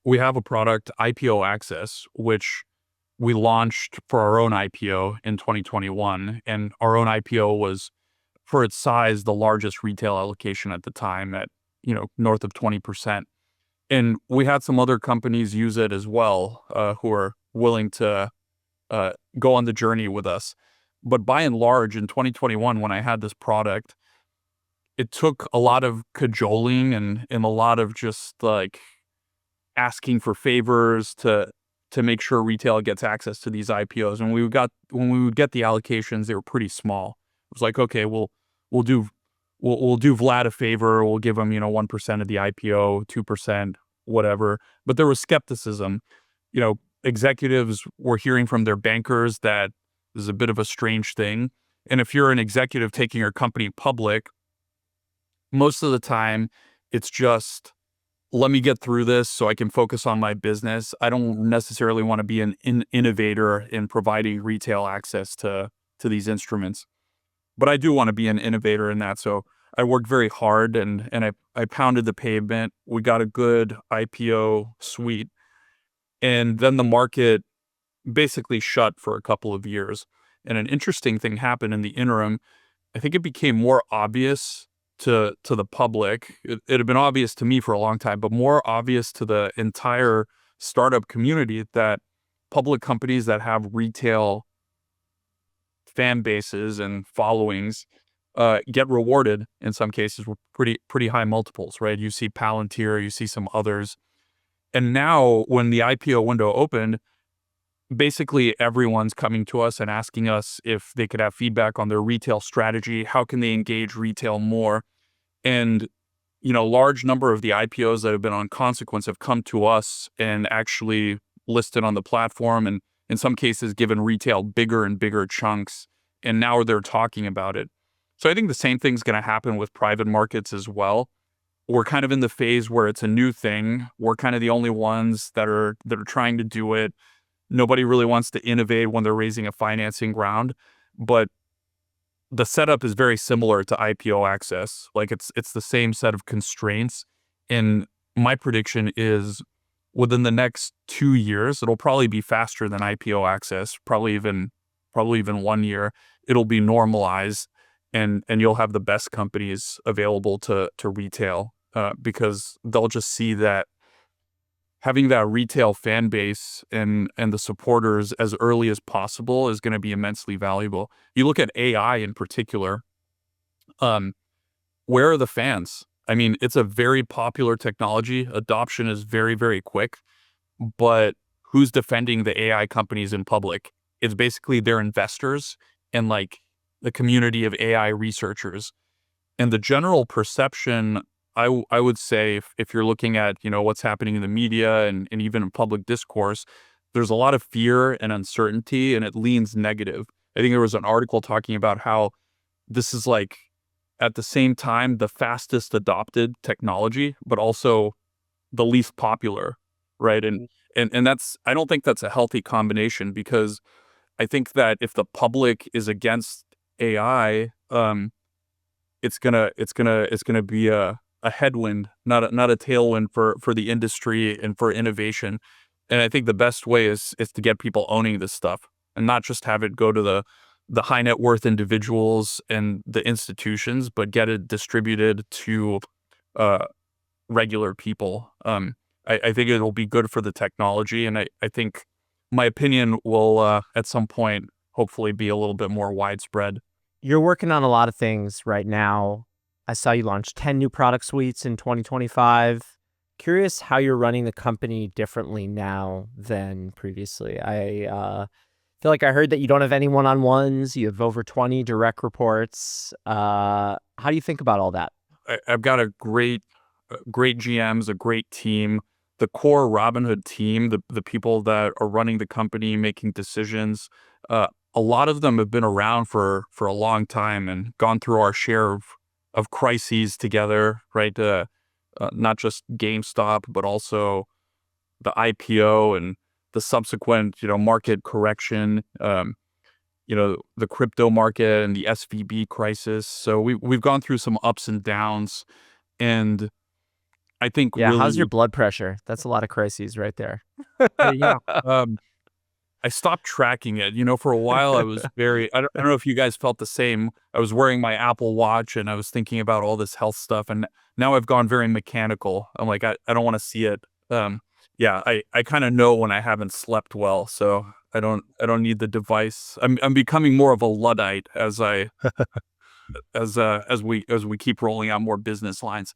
We have a product, IPO Access, which we launched for our own IPO in 2021, and our own IPO was, for its size, the largest retail allocation at the time at north of 20%. And we had some other companies use it as well, who are willing to go on the journey with us. But by and large, in 2021, when I had this product, it took a lot of cajoling and a lot of just like asking for favors to make sure retail gets access to these IPOs. And when we would get the allocations, they were pretty small. It was like, okay, we'll do Vlad a favor. We'll give him 1% of the IPO, 2%, whatever. But there was skepticism. Executives were hearing from their bankers that this is a bit of a strange thing. And if you're an executive taking your company public, most of the time it's just, let me get through this so I can focus on my business. I don't necessarily want to be an innovator in providing retail access to these instruments. But I do want to be an innovator in that. So I worked very hard and I pounded the pavement. We got a good IPO suite. And then the market basically shut for a couple of years. And an interesting thing happened in the interim. I think it became more obvious to the public. It had been obvious to me for a long time, but more obvious to the entire startup community that public companies that have retail fan bases and followings get rewarded in some cases with pretty high multiples, right? You see Palantir, you see some others. And now when the IPO window opened, basically everyone's coming to us and asking us if they could have feedback on their retail strategy. How can they engage retail more? And, large number of the IPOs that have been on Consequence have come to us and actually listed on the platform, and in some cases given retail bigger and bigger chunks. And now they're talking about it. So I think the same thing's going to happen with private markets as well. We're kind of in the phase where it's a new thing. We're kind of the only ones that are trying to do it. Nobody really wants to innovate when they're raising a financing round, but the setup is very similar to IPO access. Like it's the same set of constraints. And my prediction is within the next 2 years, it'll probably be faster than IPO access, probably even 1 year. It'll be normalized, and you'll have the best companies available to retail because they'll just see that having that retail fan base and the supporters as early as possible is going to be immensely valuable. You look at AI in particular, where are the fans? I mean, it's a very popular technology. Adoption is very, very quick, but who's defending the AI companies in public? It's basically their investors and like the community of AI researchers. And the general perception, I would say, if you're looking at, what's happening in the media and even in public discourse, there's a lot of fear and uncertainty, and it leans negative. I think there was an article talking about how this is like, at the same time, the fastest adopted technology, but also the least popular, right? And that's, I don't think that's a healthy combination, because I think that if the public is against AI, it's gonna be a headwind, not a tailwind for the industry and for innovation. And I think the best way is to get people owning this stuff and not just have it go to the high net worth individuals and the institutions, but get it distributed to regular people. I think it'll be good for the technology, and I think my opinion will at some point hopefully be a little bit more widespread. You're working on a lot of things right now. I saw you launch 10 new product suites in 2025. Curious how you're running the company differently now than previously. I feel like I heard that you don't have any one-on-ones. You have over 20 direct reports. How do you think about all that? I've got a great GMs, a great team. The core Robinhood team, the people that are running the company, making decisions, a lot of them have been around for a long time and gone through our share of crises together, right? Not just GameStop, but also the IPO and the subsequent, market correction, the crypto market and the SVB crisis. So we've gone through some ups and downs, and I think Yeah, really, how's your blood pressure? That's a lot of crises right there. Yeah. I stopped tracking it. For a while I was very, I don't know if you guys felt the same. I was wearing my Apple Watch and I was thinking about all this health stuff, and now I've gone very mechanical. I'm like, I don't want to see it. Yeah, I kind of know when I haven't slept well, so I don't need the device. I'm becoming more of a luddite as we keep rolling out more business lines.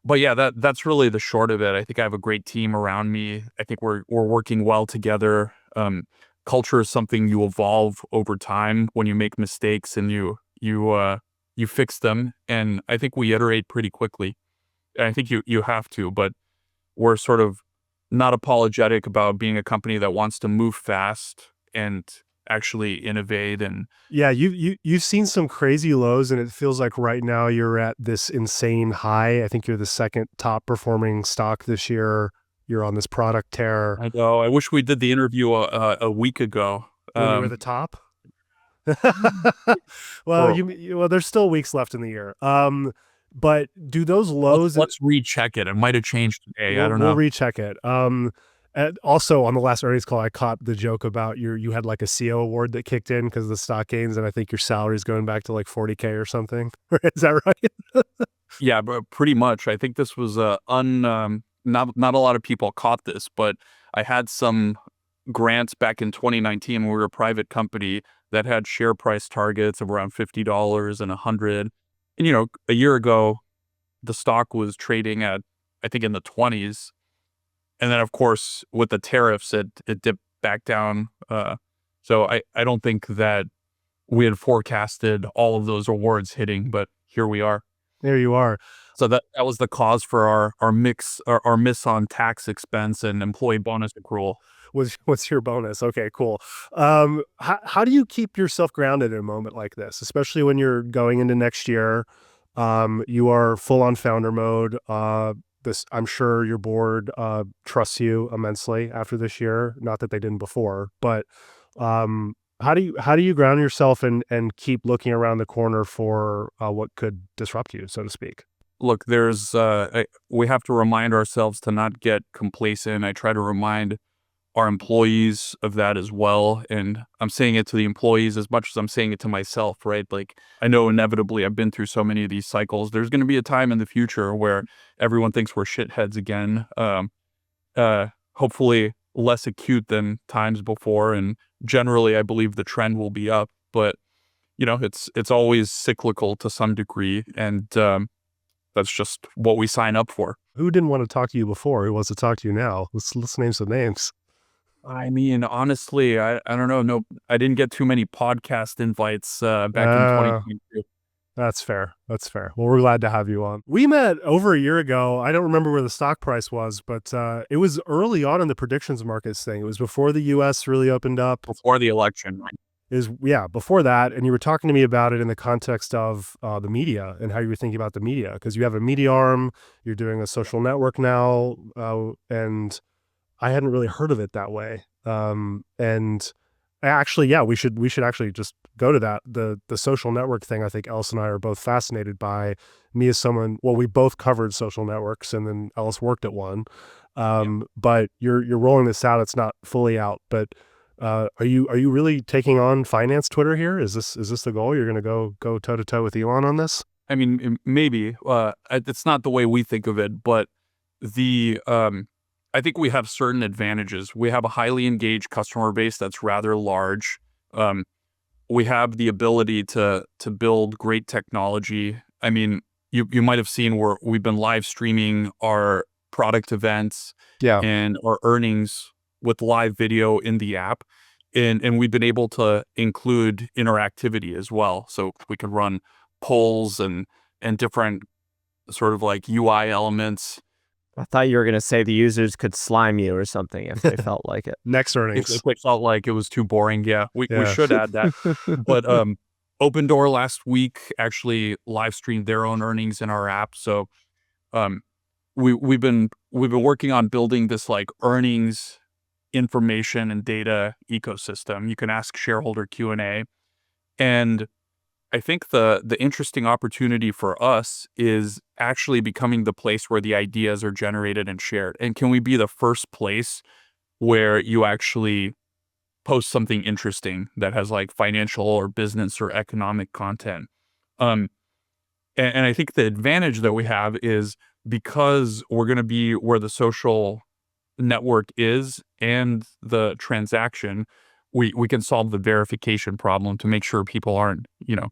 But yeah, that's really the short of it. I think I have a great team around me. I think we're working well together. Culture is something you evolve over time when you make mistakes and you fix them. And I think we iterate pretty quickly. And I think you have to, but we're sort of not apologetic about being a company that wants to move fast and actually innovate. And Yeah, you've seen some crazy lows, and it feels like right now you're at this insane high. I think you're the second top performing stock this year. You're on this product tear. I know. I wish we did the interview a week ago. When you were the top. Well, well, there's still weeks left in the year. But do those lows? Let's recheck it. It might have changed today. I don't We'll know. recheck it. And also on the last earnings call, I caught the joke about you had like a CEO award that kicked in because of the stock gains, and I think your salary is going back to like 40K or something. Is that right? Yeah, but pretty much. I think this was not a lot of people caught this, but I had some grants back in 2019 when we were a private company that had share price targets of around $50 and $100. And a year ago, the stock was trading at, I think, in the 20s. And then, of course, with the tariffs, it dipped back down. So I don't think that we had forecasted all of those awards hitting, but here we are. There you are. So that was the cause for our miss on tax expense and employee bonus accrual. What's your bonus? Okay, cool. How do you keep yourself grounded in a moment like this, especially when you're going into next year? You are full on founder mode. I'm sure your board trusts you immensely after this year. Not that they didn't before, but how do you ground yourself and keep looking around the corner for what could disrupt you, so to speak? Look, we have to remind ourselves to not get complacent. I try to remind our employees of that as well. And I'm saying it to the employees as much as I'm saying it to myself, right? Like, I know inevitably I've been through so many of these cycles. There's going to be a time in the future where everyone thinks we're shitheads again. Hopefully less acute than times before. And generally, I believe the trend will be up. But, it's always cyclical to some degree. And that's just what we sign up for. Who didn't want to talk to you before? Who wants to talk to you now? Let's name some names. I mean, honestly, I don't know. No, I didn't get too many podcast invites back in 2022. That's fair. Well, we're glad to have you on. We met over a year ago. I don't remember where the stock price was, but it was early on in the predictions markets thing. It was before the U.S. really opened up. Before the election. Before that. And you were talking to me about it in the context of the media and how you were thinking about the media, because you have a media arm, you're doing a social network now, and I hadn't really heard of it that way. And actually, we should actually just go to that. The social network thing, I think Ellis and I are both fascinated by. Me as someone, we both covered social networks, and then Ellis worked at one. But you're rolling this out. It's not fully out, but are you really taking on finance Twitter here? Is this the goal? You're going to go toe to toe with Elon on this? I mean, maybe. It's not the way we think of it, but I think we have certain advantages. We have a highly engaged customer base that's rather large. We have the ability to build great technology. I mean, you might have seen where we've been live streaming our product events and our earnings with live video in the app. And we've been able to include interactivity as well. So we can run polls and different sort of like UI elements. I thought you were going to say the users could slime you or something if they felt like it. Next earnings. If they felt like it was too boring, we should add that. But Open Door last week actually live streamed their own earnings in our app. So we've been working on building this like earnings information and data ecosystem. You can ask shareholder Q&A. And I think the interesting opportunity for us is actually becoming the place where the ideas are generated and shared. And can we be the first place where you actually post something interesting that has like financial or business or economic content? And I think the advantage that we have is because we're going to be where the social network is and the transaction, we can solve the verification problem to make sure people aren't,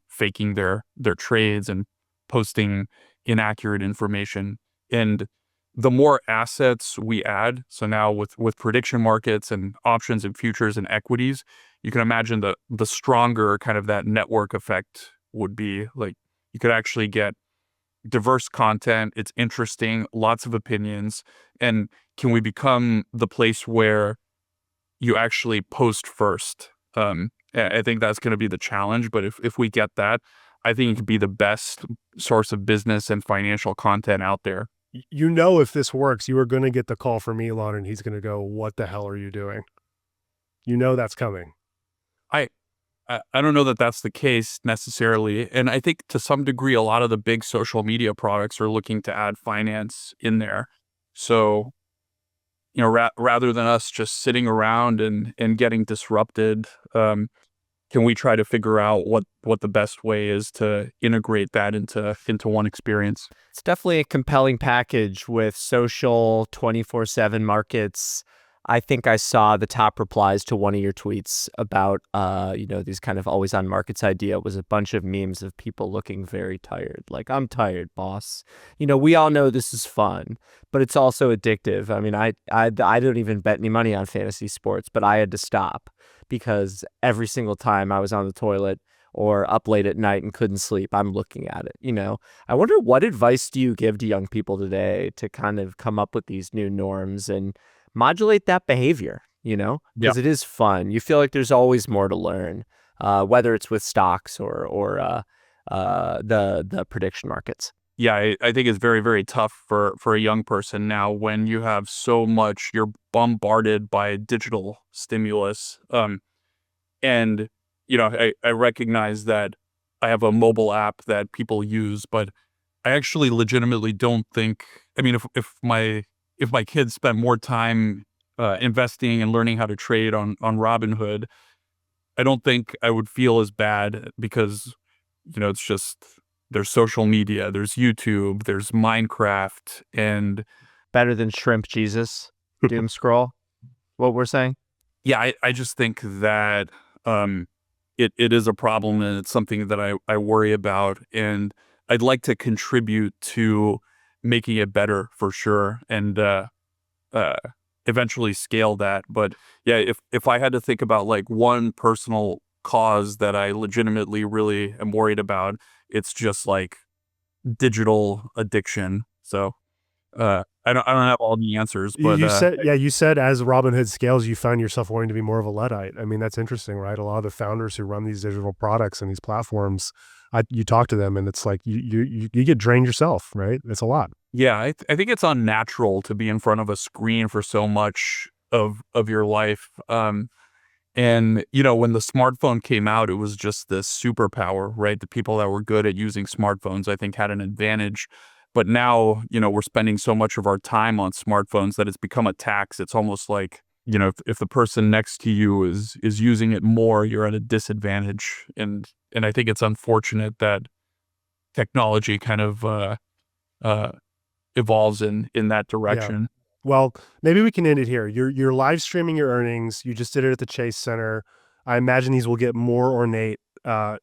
faking their trades and posting inaccurate information. And the more assets we add, so now with prediction markets and options and futures and equities, you can imagine the stronger kind of that network effect would be. Like, you could actually get diverse content. It's interesting, lots of opinions. And can we become the place where you actually post first? I think that's going to be the challenge. But if we get that, I think it could be the best source of business and financial content out there. If this works, you are going to get the call from Elon and he's going to go, "What the hell are you doing?" That's coming. I don't know that that's the case necessarily. And I think to some degree, a lot of the big social media products are looking to add finance in there. So, rather than us just sitting around and getting disrupted, can we try to figure out what the best way is to integrate that into one experience? It's definitely a compelling package with social 24/7 markets. I think I saw the top replies to one of your tweets about, these kind of always on markets idea was a bunch of memes of people looking very tired. Like, I'm tired, boss. We all know this is fun, but it's also addictive. I mean, I don't even bet any money on fantasy sports, but I had to stop because every single time I was on the toilet or up late at night and couldn't sleep, I'm looking at it. I wonder, what advice do you give to young people today to kind of come up with these new norms and modulate that behavior, because it is fun. You feel like there's always more to learn, whether it's with stocks or the prediction markets. Yeah, I think it's very, very tough for a young person now when you have so much, you're bombarded by digital stimulus. And, I recognize that I have a mobile app that people use, but I actually legitimately don't think, I mean, if my kids spent more time investing and learning how to trade on Robinhood, I don't think I would feel as bad because, it's just, there's social media, there's YouTube, there's Minecraft, and better than shrimp Jesus, doom scroll, what we're saying. Yeah, I just think that it is a problem, and it's something that I worry about, and I'd like to contribute to making it better for sure, and eventually scale that. But yeah, if I had to think about like one personal cause that I legitimately really am worried about, it's just like digital addiction. So I don't have all the answers, but you said as Robinhood scales, you found yourself wanting to be more of a luddite. I mean, that's interesting, right? A lot of the founders who run these digital products and these platforms, you talk to them and it's like you get drained yourself, right? It's a lot. Yeah, I think it's unnatural to be in front of a screen for so much of your life. And when the smartphone came out, it was just this superpower, right? The people that were good at using smartphones, I think, had an advantage. But now, we're spending so much of our time on smartphones that it's become a tax. It's almost like, if the person next to you is using it more, you're at a disadvantage. And I think it's unfortunate that technology kind of evolves in that direction. Yeah. Well, maybe we can end it here. You're live streaming your earnings. You just did it at the Chase Center. I imagine these will get more ornate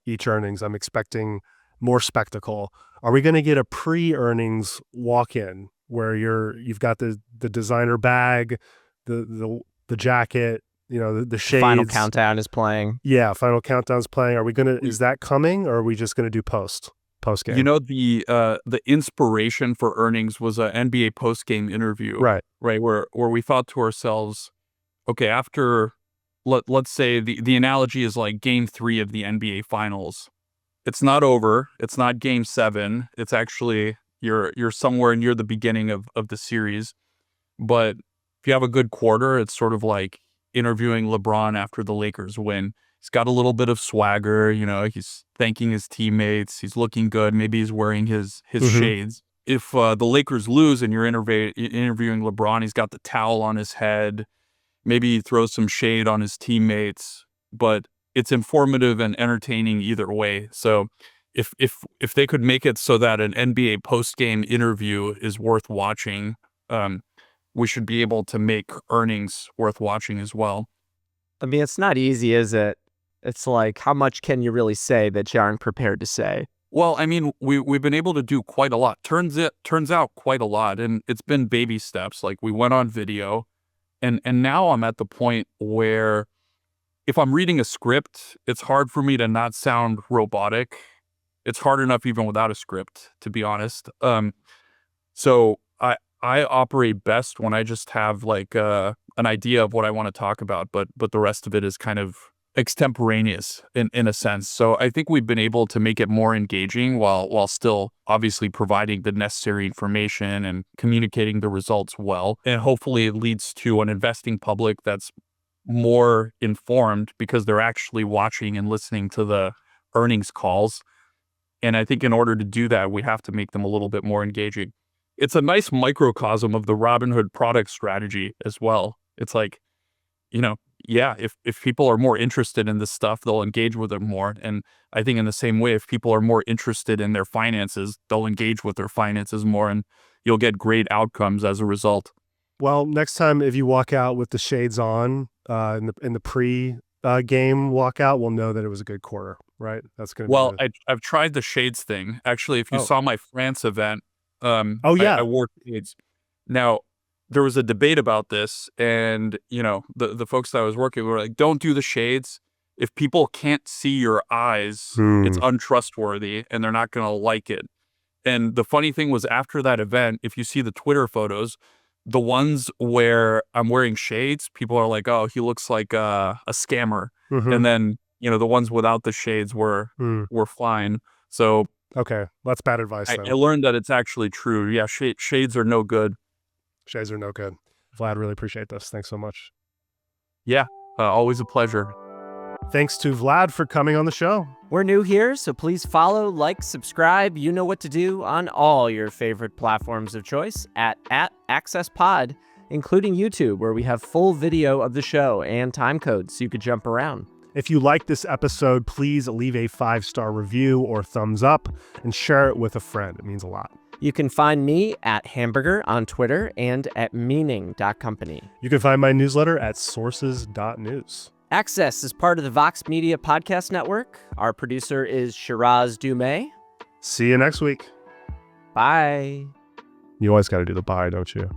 each earnings. I'm expecting more spectacle. Are we going to get a pre-earnings walk-in where you've got the designer bag, the jacket, the shades? Final Countdown is playing. Yeah, Final Countdown's playing. Are we going to? Is that coming, or are we just going to do post game? The inspiration for earnings was an NBA post game interview, right, where we thought to ourselves, okay, after let's say the analogy is like Game 3 of the NBA Finals. It's not over. It's not Game 7. It's actually you're somewhere near the beginning of the series. But if you have a good quarter, it's sort of like interviewing LeBron after the Lakers win. He's got a little bit of swagger, he's thanking his teammates. He's looking good. Maybe he's wearing his shades. If the Lakers lose and you're interviewing LeBron, he's got the towel on his head. Maybe he throws some shade on his teammates, but it's informative and entertaining either way. So if they could make it so that an NBA post-game interview is worth watching, we should be able to make earnings worth watching as well. I mean, it's not easy, is it? It's like, how much can you really say that you aren't prepared to say? Well, I mean, we've been able to do quite a lot. Turns out quite a lot, and it's been baby steps. Like, we went on video, and now I'm at the point where if I'm reading a script, it's hard for me to not sound robotic. It's hard enough even without a script, to be honest. So I operate best when I just have like an idea of what I want to talk about, but the rest of it is kind of extemporaneous in a sense. So I think we've been able to make it more engaging while still obviously providing the necessary information and communicating the results well. And hopefully it leads to an investing public that's more informed because they're actually watching and listening to the earnings calls. And I think in order to do that, we have to make them a little bit more engaging. It's a nice microcosm of the Robinhood product strategy as well. It's like, if people are more interested in this stuff, they'll engage with it more. And I think in the same way, if people are more interested in their finances, they'll engage with their finances more, and you'll get great outcomes as a result. Well, next time if you walk out with the shades on in the pre-game walkout, we'll know that it was a good quarter, right? That's going to be I've tried the shades thing. Actually, if you saw my France event, I wore shades. Now, there was a debate about this, and the folks that I was working with were like, don't do the shades. If people can't see your eyes, it's untrustworthy and they're not going to like it. And the funny thing was, after that event, if you see the Twitter photos, the ones where I'm wearing shades, people are like, oh, he looks like a scammer. And then, the ones without the shades were fine. So okay, that's bad advice. I learned that it's actually true. Yeah, shades are no good. Shades are no good. Vlad, really appreciate this. Thanks so much. Yeah, always a pleasure. Thanks to Vlad for coming on the show. We're new here, so please follow, like, subscribe. You know what to do on all your favorite platforms of choice at Access Pod, including YouTube, where we have full video of the show and time codes so you could jump around. If you like this episode, please leave a 5-star review or thumbs up and share it with a friend. It means a lot. You can find me at Hamburger on Twitter and at meaning.company. You can find my newsletter at sources.news. Access is part of the Vox Media Podcast Network. Our producer is Shiraz Dumay. See you next week. Bye. You always got to do the bye, don't you?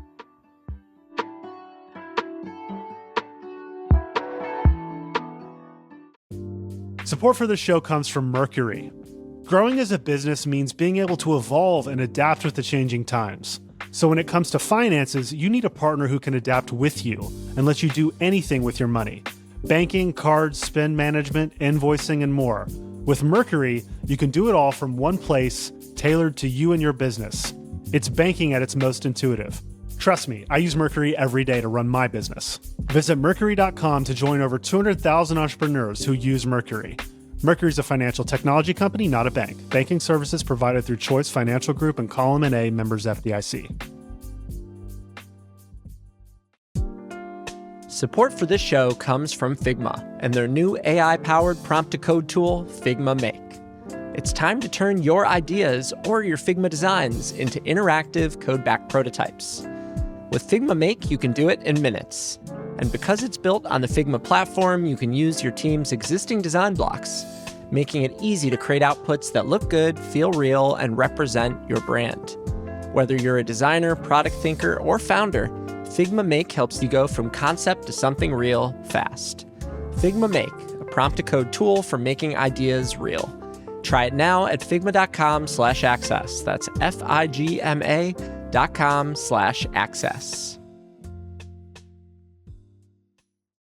Support for this show comes from Mercury. Growing as a business means being able to evolve and adapt with the changing times. So when it comes to finances, you need a partner who can adapt with you and let you do anything with your money. Banking, cards, spend management, invoicing, and more. With Mercury, you can do it all from one place, tailored to you and your business. It's banking at its most intuitive. Trust me, I use Mercury every day to run my business. Visit Mercury.com to join over 200,000 entrepreneurs who use Mercury. Mercury is a financial technology company, not a bank. Banking services provided through Choice Financial Group and Column A, members FDIC. Support for this show comes from Figma and their new AI-powered prompt-to-code tool, Figma Make. It's time to turn your ideas or your Figma designs into interactive code-backed prototypes. With Figma Make, you can do it in minutes. And because it's built on the Figma platform, you can use your team's existing design blocks, making it easy to create outputs that look good, feel real, and represent your brand. Whether you're a designer, product thinker, or founder, Figma Make helps you go from concept to something real fast. Figma Make, a prompt-to-code tool for making ideas real. Try it now at figma.com/access. That's figma.com/access.